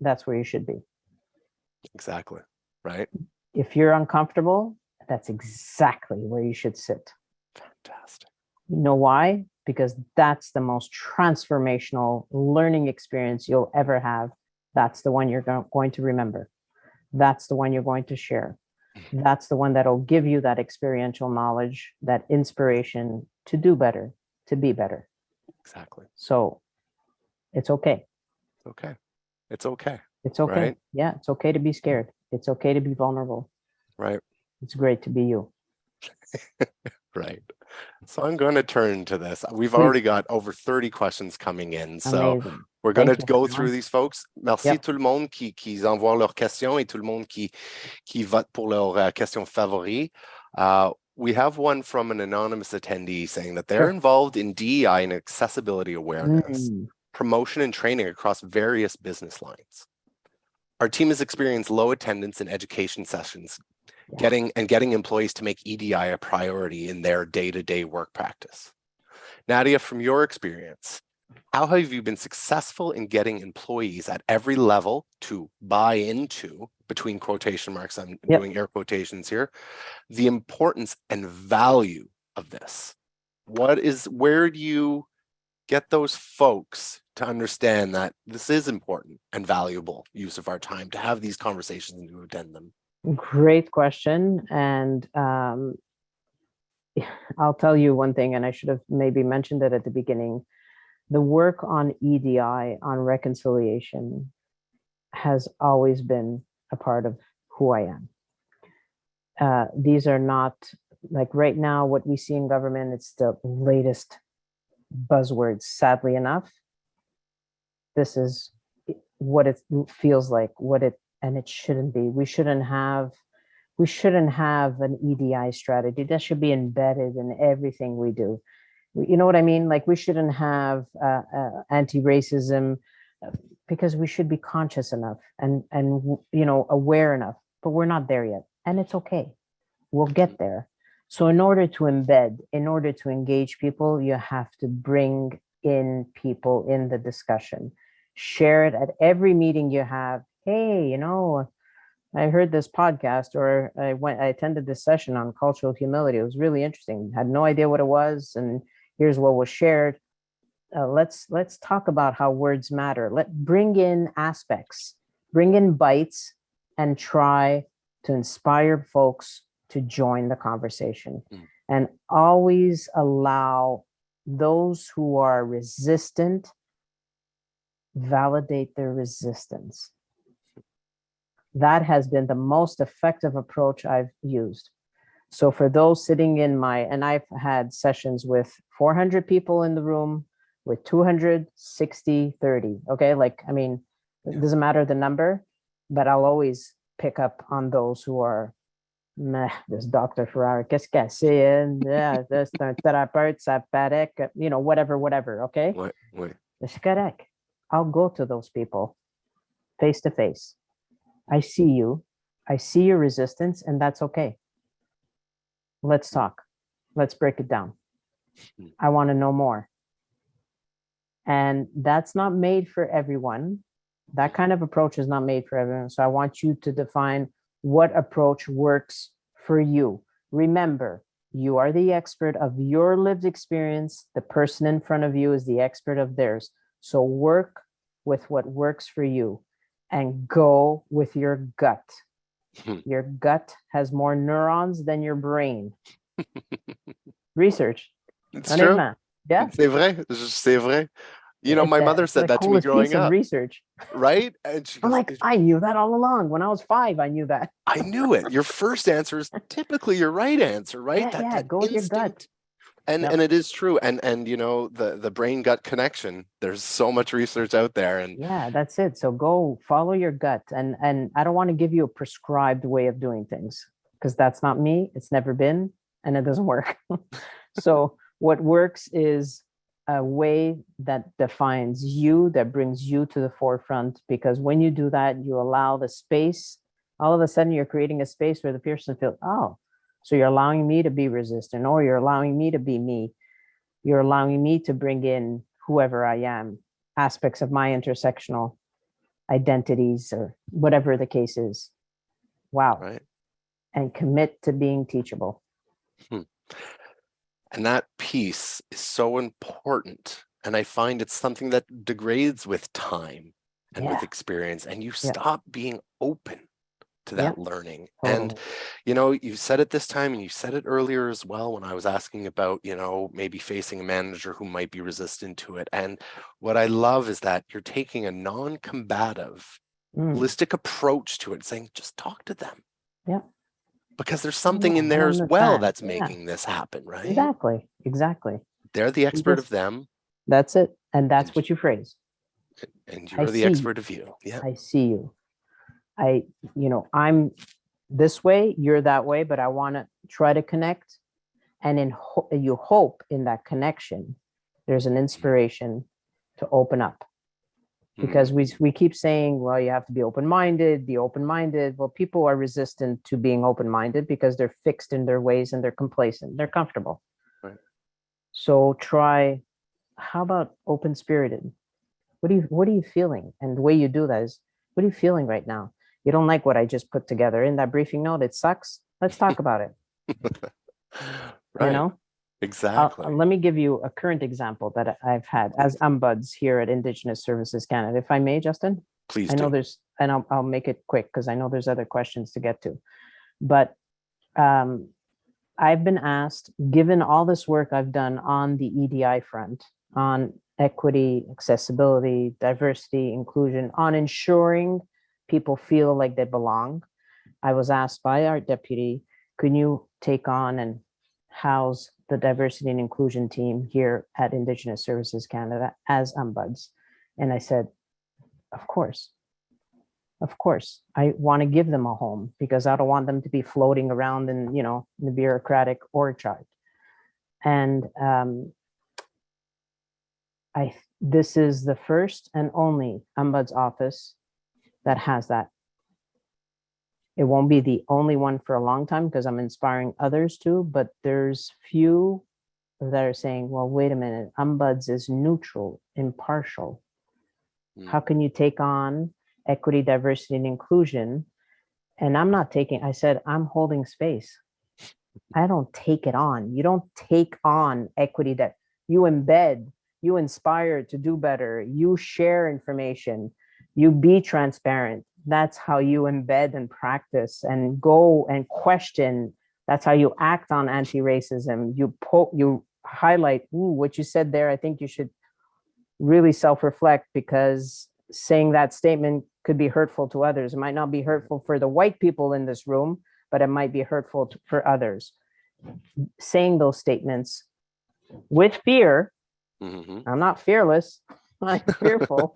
that's where you should be. Exactly. Right. If you're uncomfortable, that's exactly where you should sit. Fantastic. You know why? Because that's the most transformational learning experience you'll ever have. That's the one you're going to remember. That's the one you're going to share. That's the one that'll give you that experiential knowledge, that inspiration to do better, to be better. Exactly. So it's okay. Okay. It's okay. It's okay. Right? Yeah, it's okay to be scared. It's okay to be vulnerable. Right. It's great to be you. Right. So I'm going to turn to this. We've already got over 30 questions coming in. So we're going to go through these, folks. Merci tout le monde qui envoie leurs questions et tout le monde qui vote pour leurs questions favoris. We have one from an anonymous attendee saying that they're involved in DEI and accessibility awareness, promotion and training across various business lines. Our team has experienced low attendance in education sessions, getting employees to make EDI a priority in their day-to-day work practice. Nadia, from your experience, how have you been successful in getting employees at every level to buy into, between quotation marks, I'm doing air quotations here, the importance and value of this? Where do you get those folks to understand that this is important and valuable use of our time to have these conversations and to attend them? Great question. And I'll tell you one thing, and I should have maybe mentioned it at the beginning. The work on EDI, on reconciliation, has always been a part of who I am. These are not like right now, what we see in government, it's the latest buzzwords, sadly enough. This is what it feels like, and it shouldn't be. We shouldn't have an EDI strategy. That should be embedded in everything we do. You know what I mean? Like we shouldn't have anti-racism because we should be conscious enough and aware enough, but we're not there yet, and it's okay. We'll get there. So in order to engage people, you have to bring in people in the discussion. Share it at every meeting you have. Hey, I heard this podcast, or I attended this session on cultural humility. It was really interesting. Had no idea what it was, and here's what was shared. Let's talk about how words matter. Bring in aspects, bring in bites, and try to inspire folks to join the conversation. And always allow those who are resistant, validate their resistance. That has been the most effective approach I've used. So for those sitting and I've had sessions with 400 people in the room, with 260, 30. Okay. It doesn't matter the number, but I'll always pick up on those who are, this Dr. Ferrari, qu'est-ce que c'est? Yeah, c'est un thérapeute, ça paraît que, whatever. Okay. C'est correct. I'll go to those people face to face. I see you. I see your resistance, and that's okay. Let's talk. Let's break it down. I want to know more. And that's not made for everyone. That kind of approach is not made for everyone. So I want you to define what approach works for you. Remember, you are the expert of your lived experience. The person in front of you is the expert of theirs. So work with what works for you and go with your gut. Your gut has more neurons than your brain. Research. It's true. Yeah. C'est vrai. My mother said that to me growing up. Research. Right? And she goes, I knew that all along. When I was 5, I knew that. I knew it. Your first answer is typically your right answer, right? That go with your gut. And it is true. And the brain gut connection, there's so much research out there. And yeah, that's it. So go follow your gut. And I don't want to give you a prescribed way of doing things because that's not me. It's never been, and it doesn't work. So what works is a way that defines you, that brings you to the forefront, because when you do that, you allow the space. All of a sudden, you're creating a space where the person feels, oh, so you're allowing me to be resistant, or you're allowing me to be me. You're allowing me to bring in whoever I am, aspects of my intersectional identities, or whatever the case is. Wow. Right. And commit to being teachable. And that piece is so important. And I find it's something that degrades with time and with experience, and you stop being open to that learning. And, you said it this time, and you said it earlier as well, when I was asking about, maybe facing a manager who might be resistant to it. And what I love is that you're taking a non-combative, holistic approach to it, saying, just talk to them. Yeah. Because there's something in there as well that's making this happen, right? Exactly. They're the expert of them. That's it. And that's what you phrase. And you're the expert of you. Yeah. I see you. I'm this way, you're that way, but I want to try to connect. And you hope in that connection, there's an inspiration to open up. Because we keep saying, well, you have to be open-minded. Well, people are resistant to being open-minded because they're fixed in their ways and they're complacent. They're comfortable. Right. So how about open-spirited? What are you feeling? And the way you do that is, what are you feeling right now? You don't like what I just put together in that briefing note. It sucks. Let's talk about it. Right. Exactly. Let me give you a current example that I've had as ombuds here at Indigenous Services Canada. If I may, Justin? Please I know do. and I'll make it quick because I know there's other questions to get to. But I've been asked, given all this work I've done on the EDI front, on equity, accessibility, diversity, inclusion, on ensuring people feel like they belong, I was asked by our deputy, can you take on and house the diversity and inclusion team here at Indigenous Services Canada as ombuds? And I said, of course. Of course, I want to give them a home because I don't want them to be floating around in, in the bureaucratic org chart. And this is the first and only ombuds office that has that. It won't be the only one for a long time because I'm inspiring others to, but there's few that are saying, well, wait a minute, ombuds is neutral, impartial. How can you take on equity, diversity, and inclusion? And I'm not taking, I said, I'm holding space. I don't take it on. You don't take on equity that you embed, you inspire to do better, you share information, you be transparent. That's how you embed and practice and go and question. That's how you act on anti-racism. You highlight, ooh, what you said there. I think you should really self-reflect because saying that statement could be hurtful to others. It might not be hurtful for the white people in this room, but it might be hurtful for others. Saying those statements with fear. I'm not fearless. I'm fearful.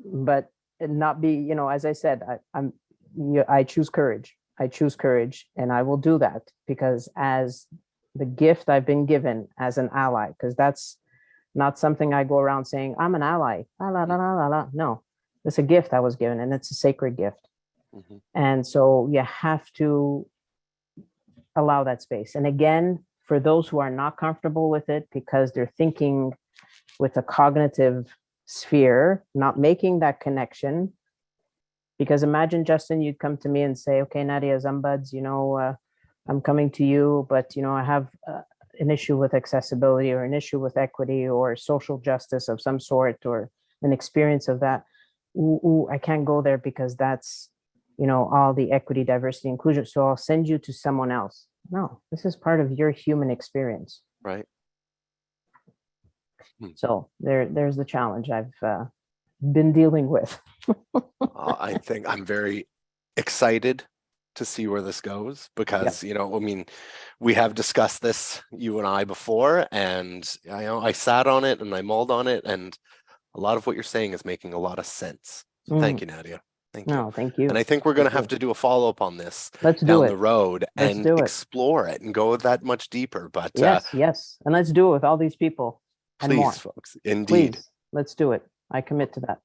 But not be, as I said, I choose courage. I choose courage, and I will do that because as the gift I've been given as an ally, because that's not something I go around saying, I'm an ally. La, la, la, la, la. No, it's a gift I was given, and it's a sacred gift. And so you have to allow that space. And again, for those who are not comfortable with it because they're thinking with a cognitive sphere, not making that connection. Because imagine, Justin, you'd come to me and say, okay, Nadia Zumbuds, I'm coming to you, but, I have an issue with accessibility or an issue with equity or social justice of some sort or an experience of that. Ooh, I can't go there because that's, all the equity, diversity, inclusion. So I'll send you to someone else. No, this is part of your human experience. Right. So there's the challenge I've been dealing with. I think I'm very excited to see where this goes because, we have discussed this, you and I, before, and I sat on it and I mulled on it, and a lot of what you're saying is making a lot of sense. So thank you, Nadia. Thank you. No, thank you. And I think we're going to have to do a follow-up on this down the road and explore it and go that much deeper. But yes. And let's do it with all these people and please, more. Folks, indeed. Please, let's do it. I commit to that.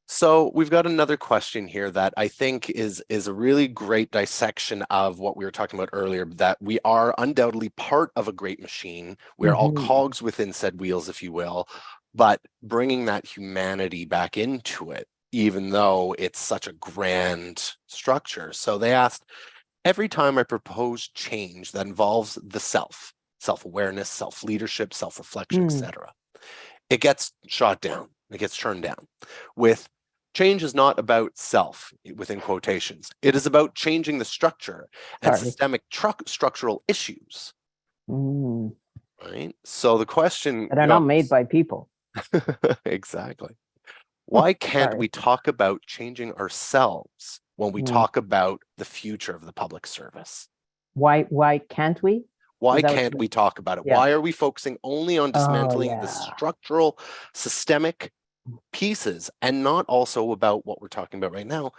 So we've got another question here that I think is a really great dissection of what we were talking about earlier, that we are undoubtedly part of a great machine. We're all cogs within said wheels, if you will, but bringing that humanity back into it, even though it's such a grand structure. So they asked, every time I propose change that involves the self-awareness, self-leadership, self-reflection, etc., it gets shot down. It gets turned down. With change is not about self, within quotations. It is about changing the structure and systemic structural issues. Right? So the question... That are not made by people. Exactly. Why can't we talk about changing ourselves when we talk about the future of the public service? Why can't we? Why can't we talk about it? Why are we focusing only on dismantling the structural, systemic pieces and not also about what we're talking about right now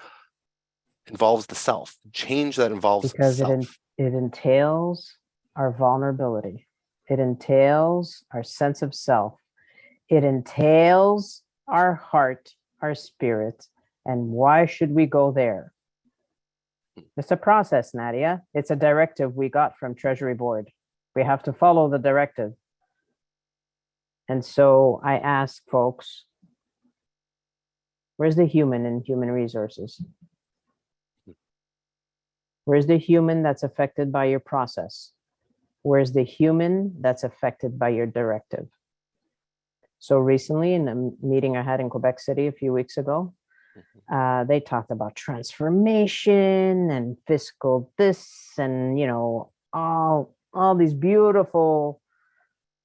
involves the self, change that involves because self. It entails our vulnerability. It entails our sense of self. It entails our heart, our spirit. And why should we go there? It's a process, Nadia. It's a directive we got from Treasury Board. We have to follow the directive. And so I ask folks, where's the human in human resources? Where's the human that's affected by your process? Where's the human that's affected by your directive? So recently, in a meeting I had in Quebec City a few weeks ago, They talked about transformation and fiscal this and, all these beautiful,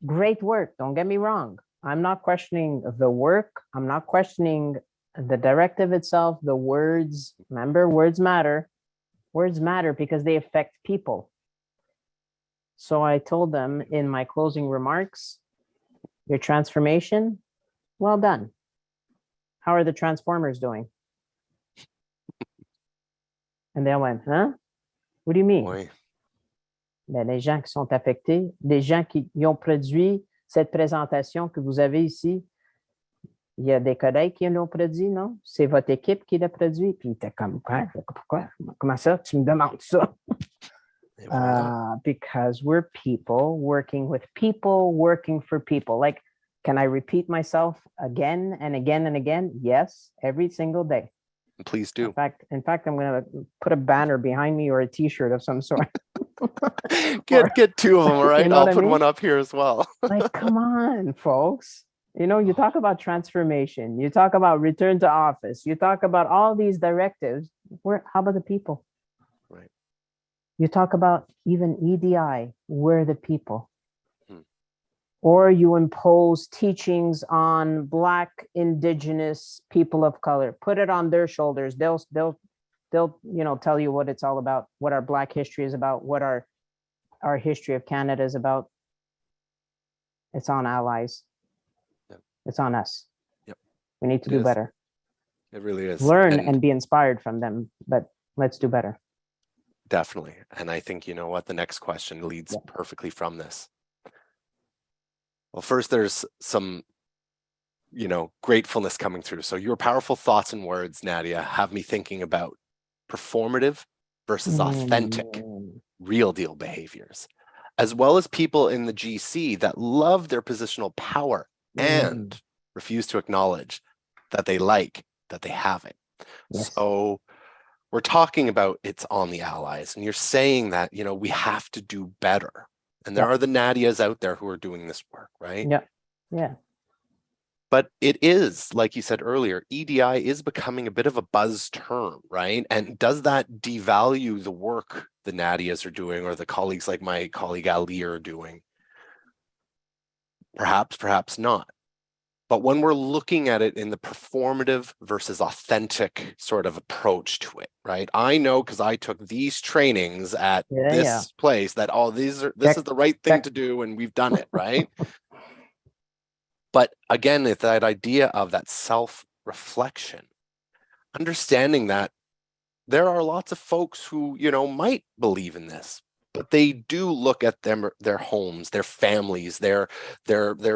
great work. Don't get me wrong. I'm not questioning the work. I'm not questioning the directive itself, the words. Remember, words matter. Words matter because they affect people. So I told them in my closing remarks, your transformation, well done. How are the transformers doing? And they went, huh? What do you mean? Oui. Ben, les gens qui sont affectés, les gens qui ont produit cette présentation que vous avez ici, il y a des collègues qui l'ont produit, non? C'est votre équipe qui l'a produit. Puis il était comme, quoi? Pourquoi? Comment ça? Tu me demandes ça? Voilà. Because we're people working with people, working for people. Like, can I repeat myself again and again and again? Yes, every single day. Please do. In fact, I'm going to put a banner behind me or a T-shirt of some sort. Get two of them, all right? You know I'll put one up here as well. Like, come on, folks. You talk about transformation, you talk about return to office, you talk about all these directives. How about the people? Right. You talk about even EDI, we're the people. Or you impose teachings on Black, Indigenous people of color, put it on their shoulders. They'll tell you what it's all about, what our Black history is about, what our history of Canada is about. It's on allies. Yep. It's on us. Yep. We need to do better. It really is. Learn and be inspired from them, but let's do better. Definitely. And I think, you know what, the next question leads perfectly from this. Well, first, there's some, gratefulness coming through. So your powerful thoughts and words, Nadia, have me thinking about performative versus authentic, real deal behaviors, as well as people in the GC that love their positional power and refuse to acknowledge that they have it. Yes. So we're talking about it's on the allies, and you're saying that, we have to do better. And there are the Nadias out there who are doing this work, right? Yeah. Yeah. But it is, like you said earlier, EDI is becoming a bit of a buzz term, right? And does that devalue the work the Nadias are doing, or the colleagues like my colleague Ali are doing? Perhaps, perhaps not. But when we're looking at it in the performative versus authentic sort of approach to it, right? I know because I took these trainings at this place that this is the right thing to do, and we've done it, right? But again, it's that idea of that self-reflection, understanding that there are lots of folks who, might believe in this, but they do look at their homes, their families, their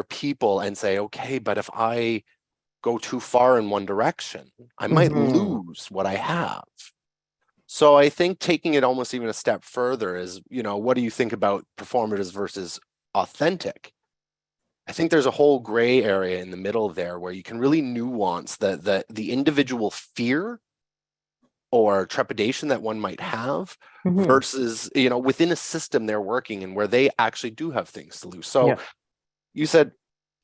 people, and say, okay, but if I go too far in one direction, I might lose what I have. So I think taking it almost even a step further is, what do you think about performatives versus authentic? I think there's a whole gray area in the middle there where you can really nuance the individual fear or trepidation that one might have versus, within a system they're working in where they actually do have things to lose. So you said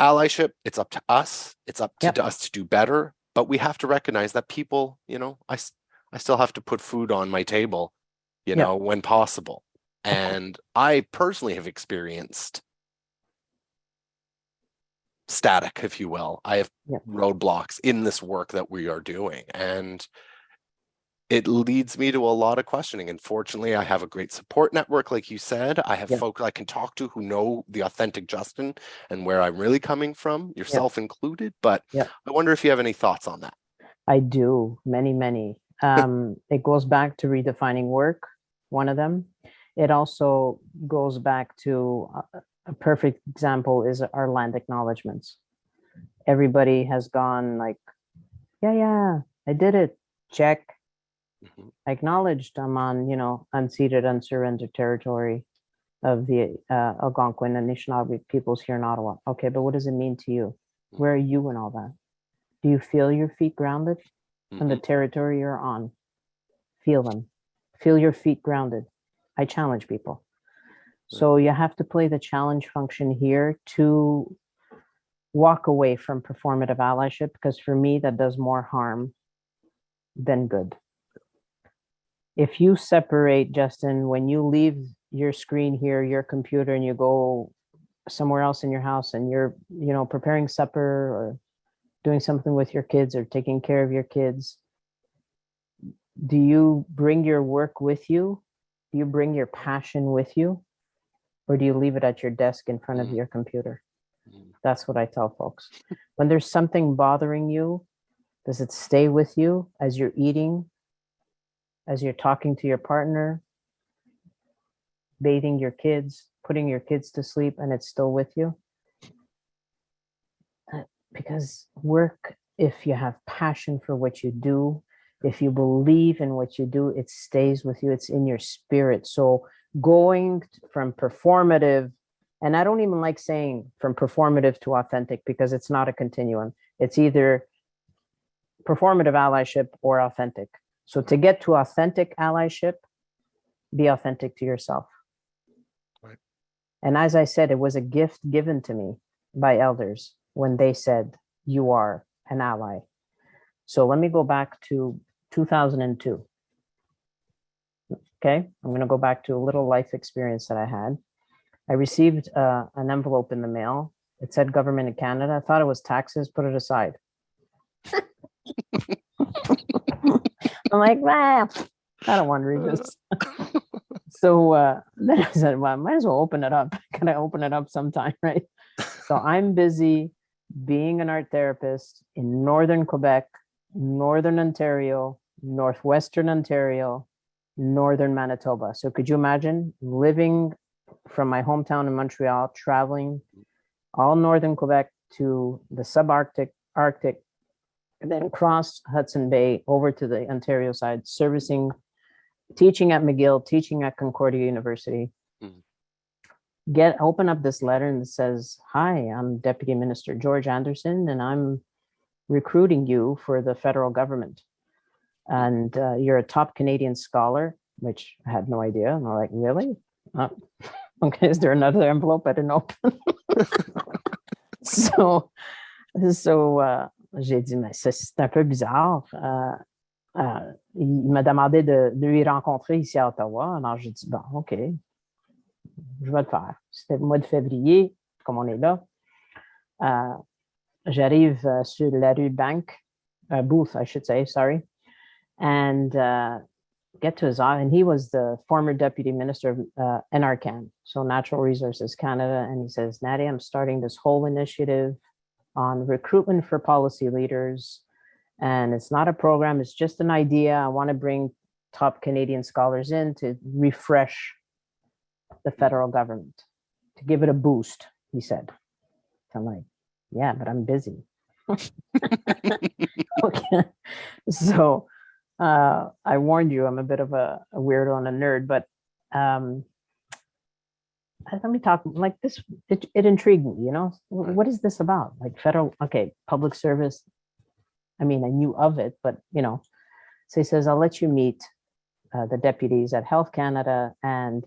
allyship, it's up to us. It's up to us to do better, but we have to recognize that people, I still have to put food on my table, when possible. And I personally have experienced static, if you will. I have roadblocks in this work that we are doing, and it leads me to a lot of questioning. And fortunately, I have a great support network, like you said. I have folks I can talk to who know the authentic Justin and where I'm really coming from, yourself included. But I wonder if you have any thoughts on that. I do, many. It goes back to redefining work, one of them. It also goes back to a perfect example is our land acknowledgements. Everybody has gone like, I did it. Check. I acknowledged I'm on, unceded, unsurrendered territory of the Algonquin and Anishinaabe peoples here in Ottawa. Okay, but what does it mean to you? Where are you in all that? Do you feel your feet grounded on the territory you're on? Feel them. Feel your feet grounded. I challenge people. So you have to play the challenge function here to walk away from performative allyship, because for me, that does more harm then good. If you separate, Justin, when you leave your screen here, your computer, and you go somewhere else in your house and you're, preparing supper or doing something with your kids or taking care of your kids, do you bring your work with you? Do you bring your passion with you? Or do you leave it at your desk in front of your computer? That's what I tell folks. When there's something bothering you, does it stay with you as you're eating, as you're talking to your partner, bathing your kids, putting your kids to sleep, and it's still with you? Because work, if you have passion for what you do, if you believe in what you do, it stays with you. It's in your spirit. So going from performative, and I don't even like saying from performative to authentic because it's not a continuum. It's either performative allyship or authentic. So to get to authentic allyship, be authentic to yourself. Right. And as I said, it was a gift given to me by elders when they said, you are an ally. So let me go back to 2002. Okay, I'm going to go back to a little life experience that I had. I received an envelope in the mail. It said Government of Canada. I thought it was taxes, put it aside. I'm like, I don't want to read this. So then I said, well, I might as well open it up. Can I open it up sometime, right? So I'm busy being an art therapist in Northern Quebec, Northern Ontario, Northwestern Ontario, Northern Manitoba. So could you imagine living from my hometown in Montreal, traveling all Northern Quebec to the subarctic, Arctic, and then across Hudson Bay over to the Ontario side, servicing, teaching at McGill, teaching at Concordia University. Open up this letter and it says, hi, I'm Deputy Minister George Anderson, and I'm recruiting you for the federal government. And you're a top Canadian scholar, which I had no idea. And I'm like, really? Okay, is there another envelope I didn't open? so j'ai dit, mais c'est un peu bizarre. Il m'a demandé de lui rencontrer ici à Ottawa. Alors j'ai dit, bon, OK, je vais le faire. C'était le mois de février, comme on est là. J'arrive sur la rue Bank, Booth, I should say, sorry, and get to his office. And he was the former deputy minister of NRCan, so Natural Resources Canada. And he says, Nadia, I'm starting this whole initiative on recruitment for policy leaders. And it's not a program, it's just an idea. I want to bring top Canadian scholars in to refresh the federal government, to give it a boost, he said. I'm like, yeah, but I'm busy. Okay. So I warned you, I'm a bit of a weirdo and a nerd, but let me talk like this. It intrigued me, what is this about? Like federal, okay, public service. I mean, I knew of it, but so he says, I'll let you meet the deputies at Health Canada and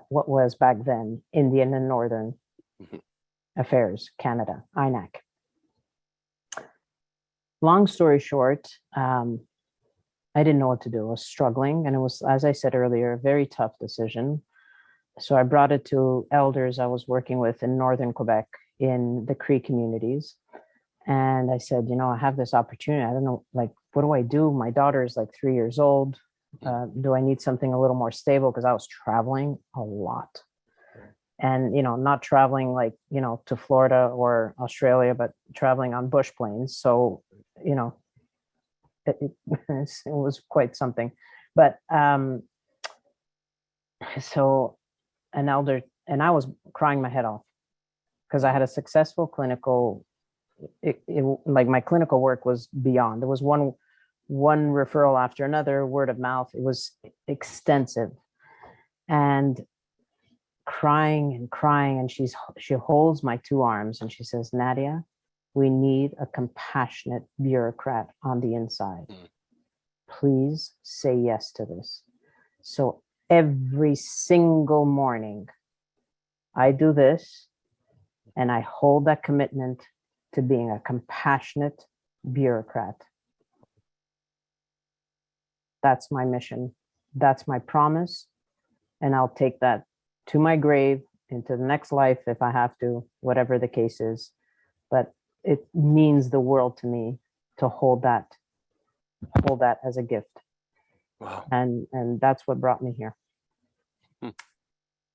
what was back then Indian and Northern Affairs Canada, INAC. Long story short, I didn't know what to do. I was struggling, and it was, as I said earlier, a very tough decision. So I brought it to elders I was working with in Northern Quebec in the Cree communities. And I said, I have this opportunity. I don't know, like, what do I do? My daughter is like 3 years old. Do I need something a little more stable? Because I was traveling a lot. And, not traveling like, to Florida or Australia, but traveling on bush planes. So, it was quite something. But so an elder, and I was crying my head off because I had a successful clinical, like my clinical work was beyond. There was one referral after another, word of mouth. It was extensive, and crying and crying. And she holds my two arms and she says, Nadia, we need a compassionate bureaucrat on the inside. Please say yes to this. So every single morning I do this, and I hold that commitment to being a compassionate bureaucrat. That's my mission. That's my promise. And I'll take that to my grave, into the next life if I have to, whatever the case is. But it means the world to me to hold that as a gift. Wow. And that's what brought me here. Hmm.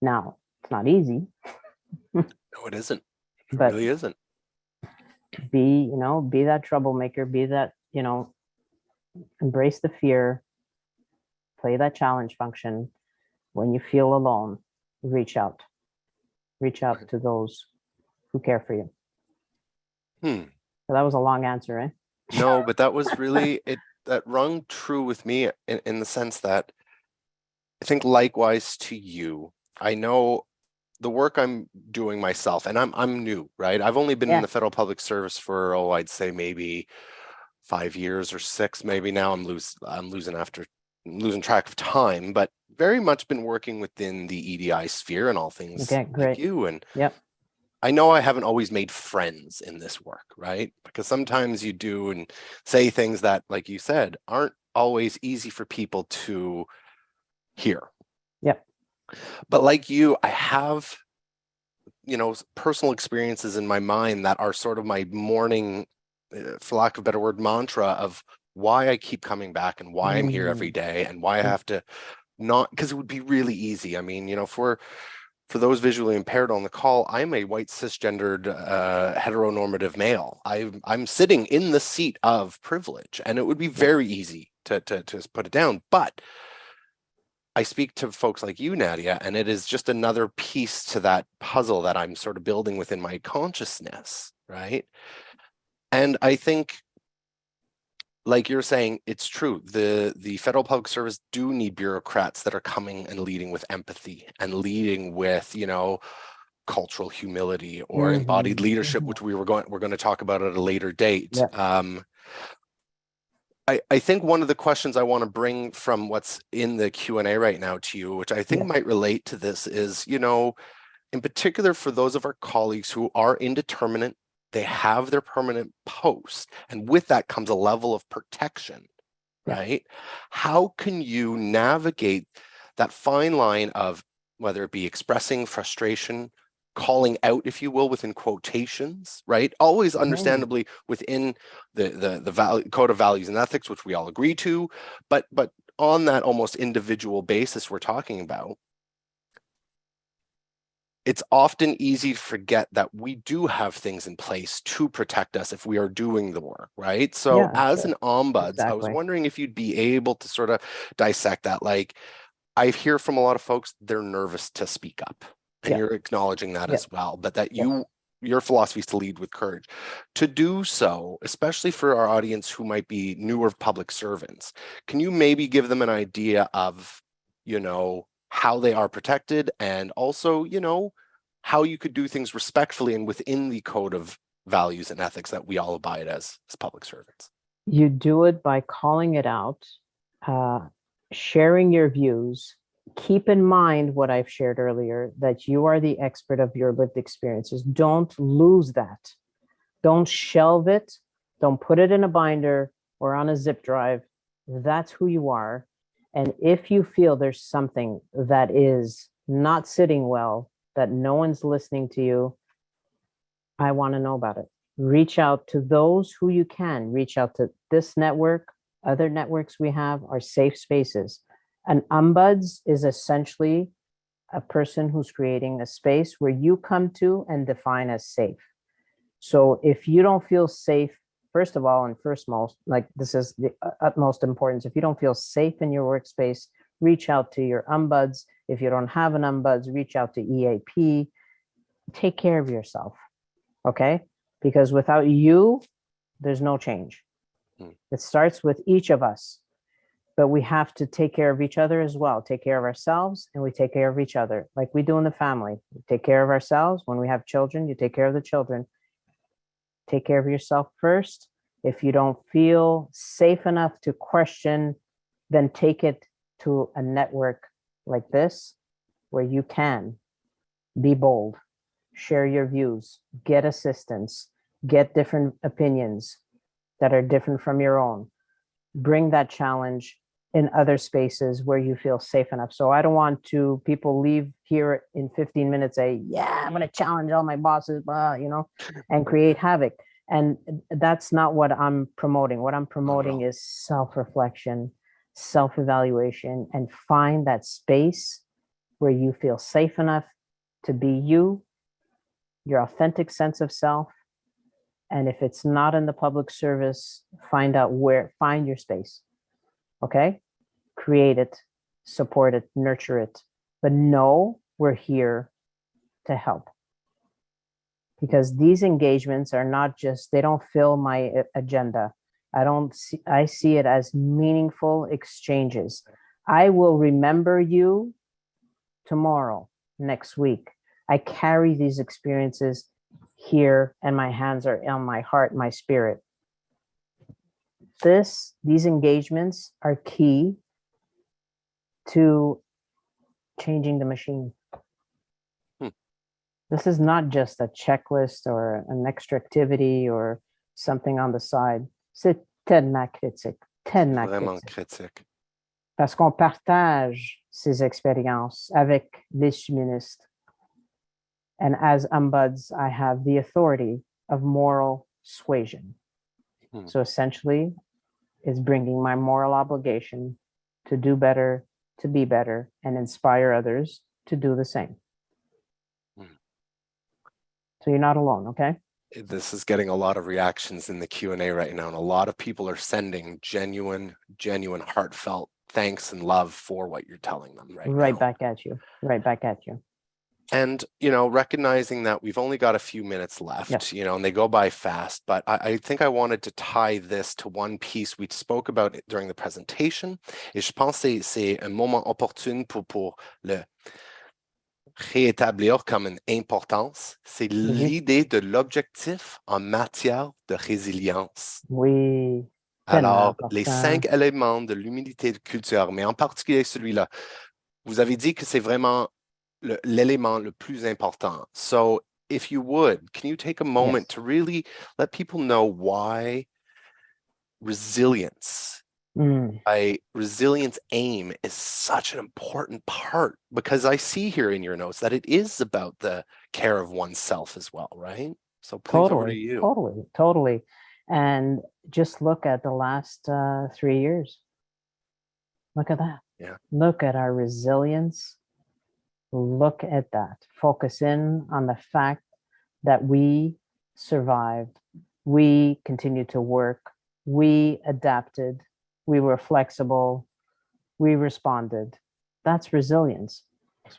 Now, it's not easy. No, it isn't. It But really isn't. be that troublemaker, be that, embrace the fear, play that challenge function. When you feel alone, reach out Right. to those who care for you. Hmm. So that was a long answer, eh? No, but that was really that rung true with me in the sense that I think likewise to you, I know the work I'm doing myself, and I'm new, right? I've only been in Yeah. the federal public service for, I'd say maybe 5 years or 6, maybe now. I'm losing track of time, but very much been working within the EDI sphere and all things Okay, like great. you. And Yep. I know I haven't always made friends in this work, right? Because sometimes you do and say things that, like you said, aren't always easy for people to hear. Yep. But like you, I have, personal experiences in my mind that are sort of my morning, for lack of a better word, mantra of why I keep coming back and why I'm here every day and why I have to not, because it would be really easy. I mean, for those visually impaired on the call, I'm a white cisgendered heteronormative male. I'm sitting in the seat of privilege, and it would be very easy to put it down. But I speak to folks like you, Nadia, and it is just another piece to that puzzle that I'm sort of building within my consciousness, right? And I think, like you're saying, it's true. The federal public service do need bureaucrats that are coming and leading with empathy and leading with, cultural humility or embodied leadership, which we're going to talk about at a later date. Yeah. I think one of the questions I want to bring from what's in the Q&A right now to you, which I think might relate to this, is, in particular for those of our colleagues who are indeterminate, they have their permanent post, and with that comes a level of protection, right? How can you navigate that fine line of whether it be expressing frustration, calling out, if you will, within quotations, right? Always understandably within the code of values and ethics, which we all agree to, but on that almost individual basis we're talking about, it's often easy to forget that we do have things in place to protect us if we are doing the work, right? So as an ombuds, I was wondering if you'd be able to sort of dissect that. Like, I hear from a lot of folks, they're nervous to speak up, and you're acknowledging that as well, but that your philosophy is to lead with courage. To do so, especially for our audience who might be newer public servants, can you maybe give them an idea of, how they are protected, and also, how you could do things respectfully and within the code of values and ethics that we all abide as public servants? You do it by calling it out, sharing your views. Keep in mind what I've shared earlier, that you are the expert of your lived experiences. Don't lose that. Don't shelve it. Don't put it in a binder or on a zip drive. That's who you are. And if you feel there's something that is not sitting well, that no one's listening to you, I want to know about it. Reach out to those who you can. Reach out to this network. Other networks we have are safe spaces. An ombuds is essentially a person who's creating a space where you come to and define as safe. So if you don't feel safe, first of all, and first most, like this is the utmost importance, if you don't feel safe in your workspace, reach out to your ombuds. If you don't have an ombuds, reach out to EAP. Take care of yourself, okay? Because without you, there's no change. It starts with each of us, but we have to take care of each other as well. Take care of ourselves, and we take care of each other, like we do in the family. We take care of ourselves. When we have children, you take care of the children. Take care of yourself first. If you don't feel safe enough to question, then take it to a network like this, where you can be bold, share your views, get assistance, get different opinions that are different from your own. Bring that challenge, in other spaces where you feel safe enough. So I don't want to people leave here in 15 minutes, say, yeah, I'm going to challenge all my bosses, and create havoc. And that's not what I'm promoting. What I'm promoting is self-reflection, self-evaluation, and find that space where you feel safe enough to be you, your authentic sense of self. And if it's not in the public service, find your space. Okay? Create it, support it, nurture it. But know we're here to help. Because these engagements are not just, they don't fill my agenda. I see it as meaningful exchanges. I will remember you tomorrow, next week. I carry these experiences here, and my hands are on my heart, my spirit. These engagements are key to changing the machine. This is not just a checklist or an extra activity or something on the side. C'est tellement critique, tellement Vraiment critique. critique. Parce qu'on partage ces expériences avec les humanistes. And as ombuds, I have the authority of moral suasion. So essentially, it's bringing my moral obligation to do better, to be better, and inspire others to do the same. So you're not alone, okay? This is getting a lot of reactions in the Q&A right now, and a lot of people are sending genuine, heartfelt thanks and love for what you're telling them right now. Back at you. Right back at you. And, recognizing that we've only got a few minutes left, and they go by fast, but I think I wanted to tie this to one piece we spoke about during the presentation. Et je pense que c'est un moment opportun pour le réétablir comme une importance, c'est l'idée de l'objectif en matière de résilience. Oui. Alors, les 5 éléments de l'humilité culturelle, mais en particulier celui-là, vous avez dit que c'est vraiment l'élément le plus important. So, if you would, can you take a moment to really let people know why resilience, resilience aim is such an important part? Because I see here in your notes that it is about the care of oneself as well, right? So please, over to you. Totally. And just look at the last 3 years. Look at that. Yeah. Look at our resilience. Look at that. Focus in on the fact that we survived. We continued to work. We adapted. We were flexible. We responded. That's resilience.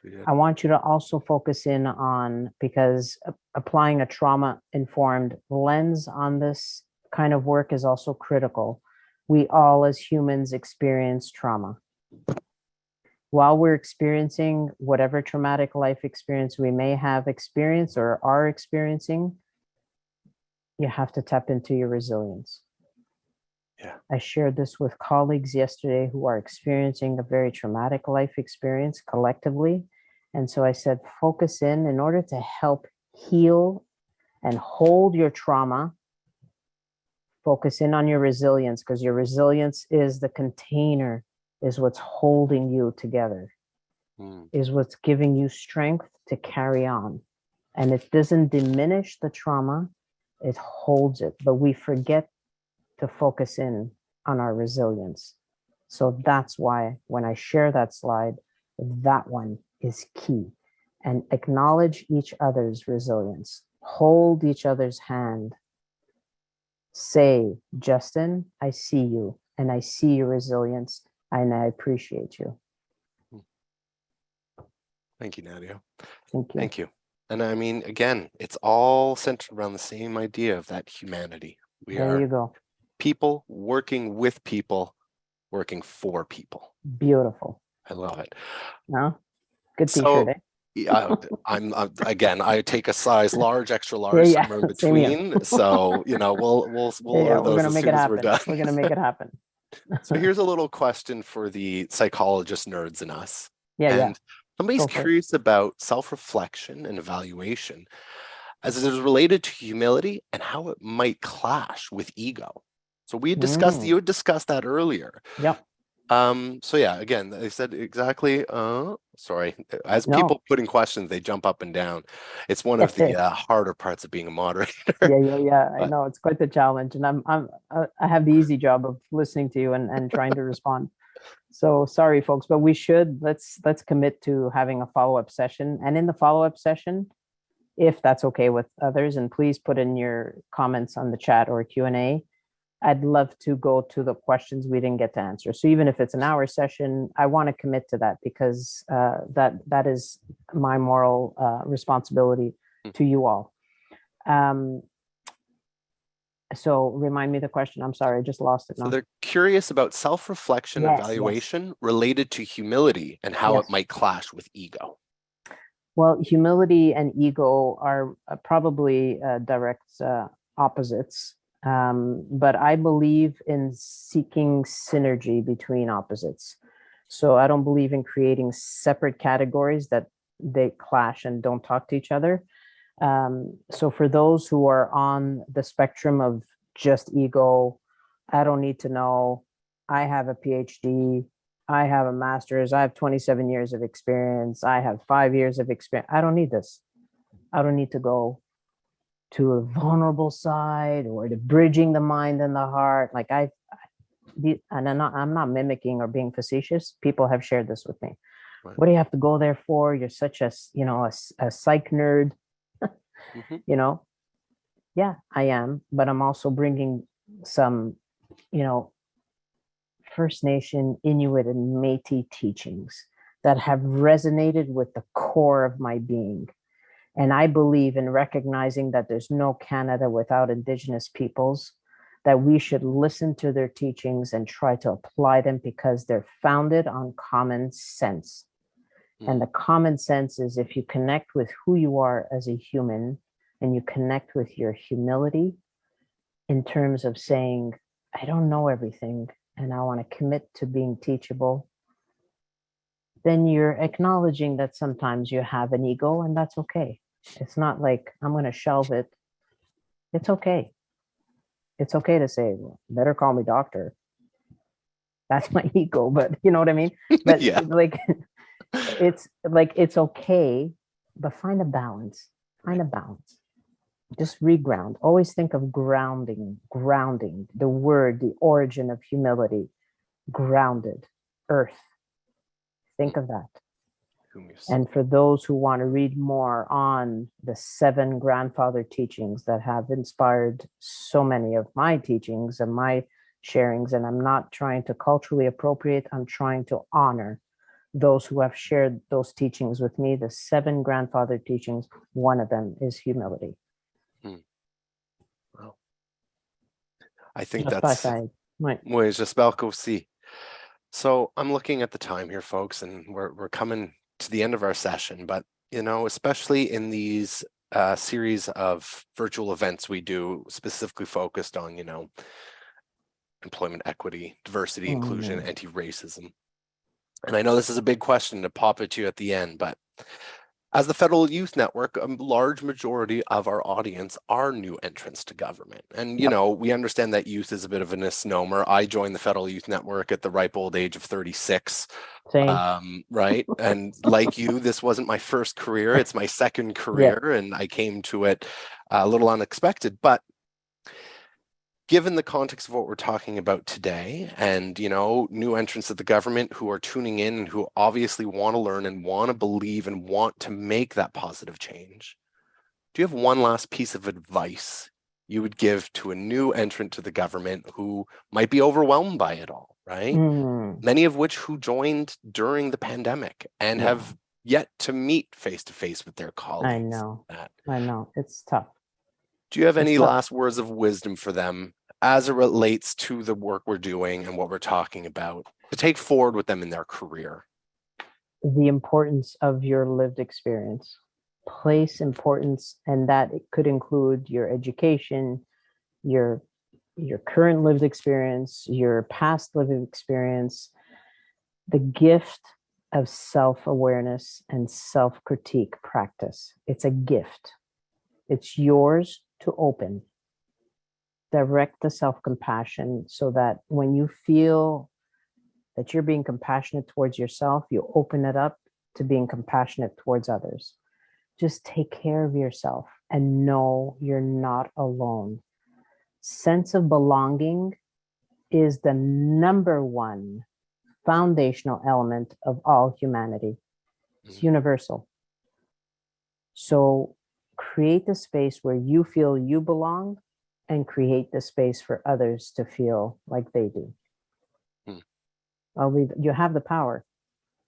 Yes, I want you to also focus in on, because applying a trauma-informed lens on this kind of work is also critical. We all as humans experience trauma. While we're experiencing whatever traumatic life experience we may have experienced or are experiencing, you have to tap into your resilience. Yeah. I shared this with colleagues yesterday who are experiencing a very traumatic life experience collectively. And so I said, focus in order to help heal and hold your trauma. Focus in on your resilience, because your resilience is the container, is what's holding you together, is what's giving you strength to carry on. And it doesn't diminish the trauma, it holds it. But we forget to focus in on our resilience. So that's why when I share that slide, that one is key. And acknowledge each other's resilience. Hold each other's hand. Say, Justin, I see you, and I see your resilience, and I appreciate you. Thank you, Nadia. Thank you. Thank you. And I mean, again, it's all centered around the same idea of that humanity. There you go. People working with people, working for people. Beautiful. I love it. No? Good t-shirt, eh? I'm again, I take a size large, extra large, somewhere in between. So, we'll order those as soon as we're done. We're going to make it happen. So here's a little question for the psychologist nerds in us. Yeah. Somebody's curious about self-reflection and evaluation as it is related to humility and how it might clash with ego. So we had discussed, you had discussed that earlier. Yep. So yeah, again, they said exactly, sorry, as No. people putting questions, they jump up and down. It's one of the harder parts of being a moderator. Yeah. I But know it's quite the challenge, and I have the easy job of listening to you and trying to respond. So sorry, folks, but let's commit to having a follow-up session. And in the follow-up session, if that's okay with others, and please put in your comments on the chat or Q&A. I'd love to go to the questions we didn't get to answer. So even if it's an hour session, I want to commit to that because that is my moral responsibility to you all. So remind me the question. I'm sorry, I just lost it now. So they're curious about self-reflection Yes. evaluation related to humility and how it might clash with ego. Well, humility and ego are probably direct opposites. But I believe in seeking synergy between opposites. So I don't believe in creating separate categories that they clash and don't talk to each other. So for those who are on the spectrum of just ego, I don't need to know, I have a PhD, I have a master's, I have 27 years of experience, I have 5 years of experience. I don't need this. I don't need to go to a vulnerable side or to bridging the mind and the heart. Like and I'm not mimicking or being facetious. People have shared this with me. Right. What do you have to go there for? You're such a psych nerd. Yeah, I am, but I'm also bringing some, First Nation, Inuit, and Métis teachings that have resonated with the core of my being. And I believe in recognizing that there's no Canada without Indigenous peoples, that we should listen to their teachings and try to apply them because they're founded on common sense. And the common sense is if you connect with who you are as a human and you connect with your humility in terms of saying, I don't know everything and I want to commit to being teachable, then you're acknowledging that sometimes you have an ego and that's okay. It's not like I'm going to shelve it. It's okay. It's okay to say, well, better call me doctor. That's my ego, but you know what I mean? But yeah. It's okay, but find a balance. Find a balance. Just reground. Always think of grounding, the word, the origin of humility, grounded, earth. Think of that. And for those who want to read more on the 7 grandfather teachings that have inspired so many of my teachings and my sharings, and I'm not trying to culturally appropriate, I'm trying to honor those who have shared those teachings with me, the 7 grandfather teachings, one of them is humility. Wow. I think just that's right. J'espère qu'aussi. So I'm looking at the time here, folks, and we're coming to the end of our session, but especially in these series of virtual events we do specifically focused on, employment equity, diversity, inclusion, anti-racism. And I know this is a big question to pop at you at the end, but as the Federal Youth Network, a large majority of our audience are new entrants to government. And, we understand that youth is a bit of a misnomer. I joined the Federal Youth Network at the ripe old age of 36. Same. Right. And like you, this wasn't my first career. It's my second career. And I came to it a little unexpected. But given the context of what we're talking about today and, new entrants of the government who are tuning in and who obviously want to learn and want to believe and want to make that positive change, do you have one last piece of advice you would give to a new entrant to the government who might be overwhelmed by it all, right? Many of which who joined during the pandemic and have yet to meet face-to-face with their colleagues. I know. It's tough. Do you have any last words of wisdom for them as it relates to the work we're doing and what we're talking about to take forward with them in their career? The importance of your lived experience. Place importance, and that it could include your education, your current lived experience, your past lived experience, the gift of self-awareness and self-critique practice. It's a gift. It's yours to open. Direct the self-compassion so that when you feel that you're being compassionate towards yourself, you open it up to being compassionate towards others. Just take care of yourself and know you're not alone. Sense of belonging is the number one foundational element of all humanity. It's universal. So create the space where you feel you belong and create the space for others to feel like they do. You have the power.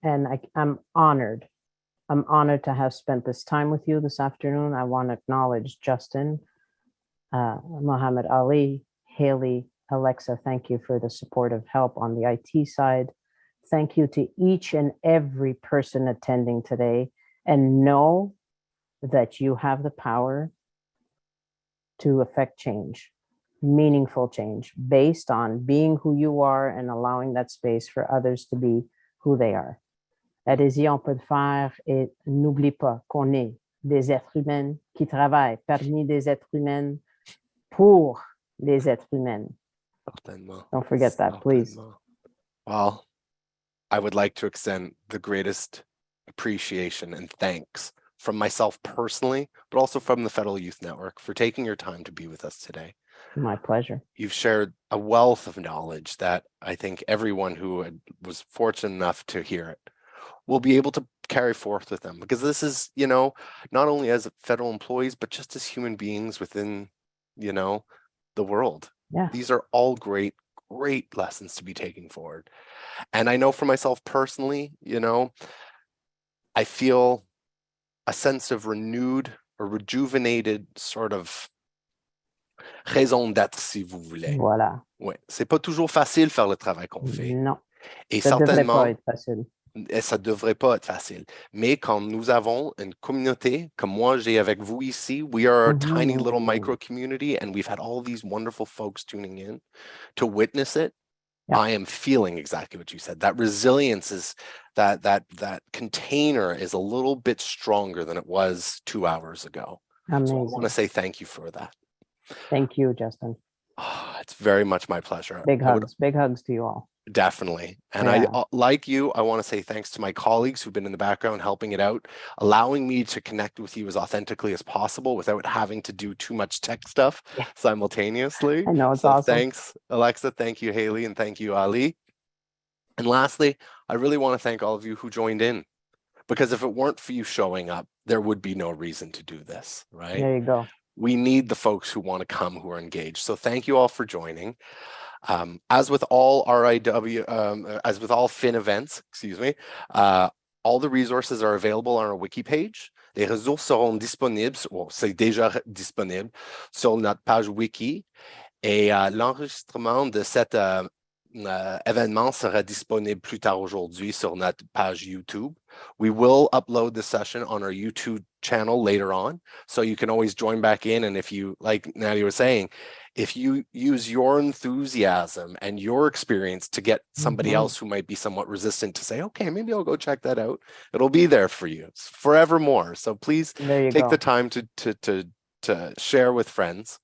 And I'm honored. I'm honored to have spent this time with you this afternoon. I want to acknowledge Justin, Muhammad Ali, Haley, Alexa. Thank you for the supportive help on the IT side. Thank you to each and every person attending today. And know that you have the power to affect change, meaningful change, based on being who you are and allowing that space for others to be who they are. Allez-y, on peut le faire et n'oublie pas qu'on est des êtres humains qui travaillent parmi des êtres humains pour les êtres humains. Certainement. Don't forget that, please. Well, I would like to extend the greatest appreciation and thanks from myself personally, but also from the Federal Youth Network for taking your time to be with us today. My pleasure. You've shared a wealth of knowledge that I think everyone who was fortunate enough to hear it will be able to carry forth with them, because this is, not only as federal employees, but just as human beings within, the world. Yeah. These are all great lessons to be taking forward. And I know for myself personally, I feel a sense of renewed or rejuvenated sort of raison d'être, si vous voulez. Voilà. Ouais, c'est pas toujours facile faire le travail qu'on fait. Non. Et ça devrait certainement, pas être facile. Ça devrait pas être facile. Mais quand nous avons une communauté, comme moi j'ai avec vous ici, we are a tiny little micro community, and we've had all these wonderful folks tuning in to witness it. Yeah. I am feeling exactly what you said. That resilience is that container is a little bit stronger than it was 2 hours ago. Amazing. So I want to say thank you for that. Thank you, Justin. Oh, it's very much my pleasure. Big hugs to you all. Definitely. And yeah. I, like you, I want to say thanks to my colleagues who've been in the background helping it out, allowing me to connect with you as authentically as possible without having to do too much tech stuff simultaneously. I know, it's awesome. Thanks, Alexa. Thank you, Haley. And thank you, Ali. And lastly, I really want to thank all of you who joined in, because if it weren't for you showing up, there would be no reason to do this, right? There you go. We need the folks who want to come, who are engaged. So thank you all for joining. As with all RIW, as with all Fin events, all the resources are available on our wiki page. Les ressources seront disponibles, ou c'est déjà disponible, sur notre page wiki. Et l'enregistrement de cet événement sera disponible plus tard aujourd'hui sur notre page YouTube. We will upload the session on our YouTube channel later on, so you can always join back in. And if you, like Nadia was saying, if you use your enthusiasm and your experience to get somebody else who might be somewhat resistant to say, okay, maybe I'll go check that out, it'll be there for you forevermore. So please take the time to share with friends.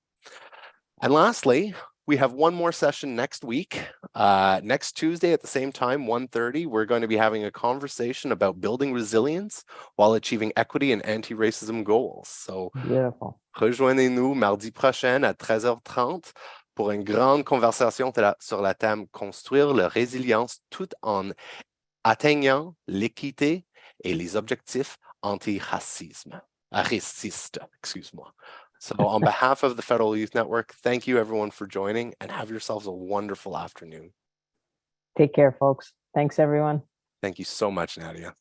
And lastly, we have one more session next week. Next Tuesday at the same time, 1:30, we're going to be having a conversation about building resilience while achieving equity and anti-racism goals. So, rejoignez-nous mardi prochain à 13h30 pour une grande conversation sur le thème construire la résilience tout en atteignant l'équité et les objectifs anti-racisme. Excuse-moi. So on behalf of the Federal Youth Network, thank you everyone for joining, and have yourselves a wonderful afternoon. Take care, folks. Thanks, everyone. Thank you so much, Nadia.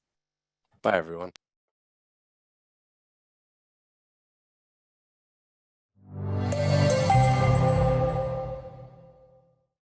Bye, everyone.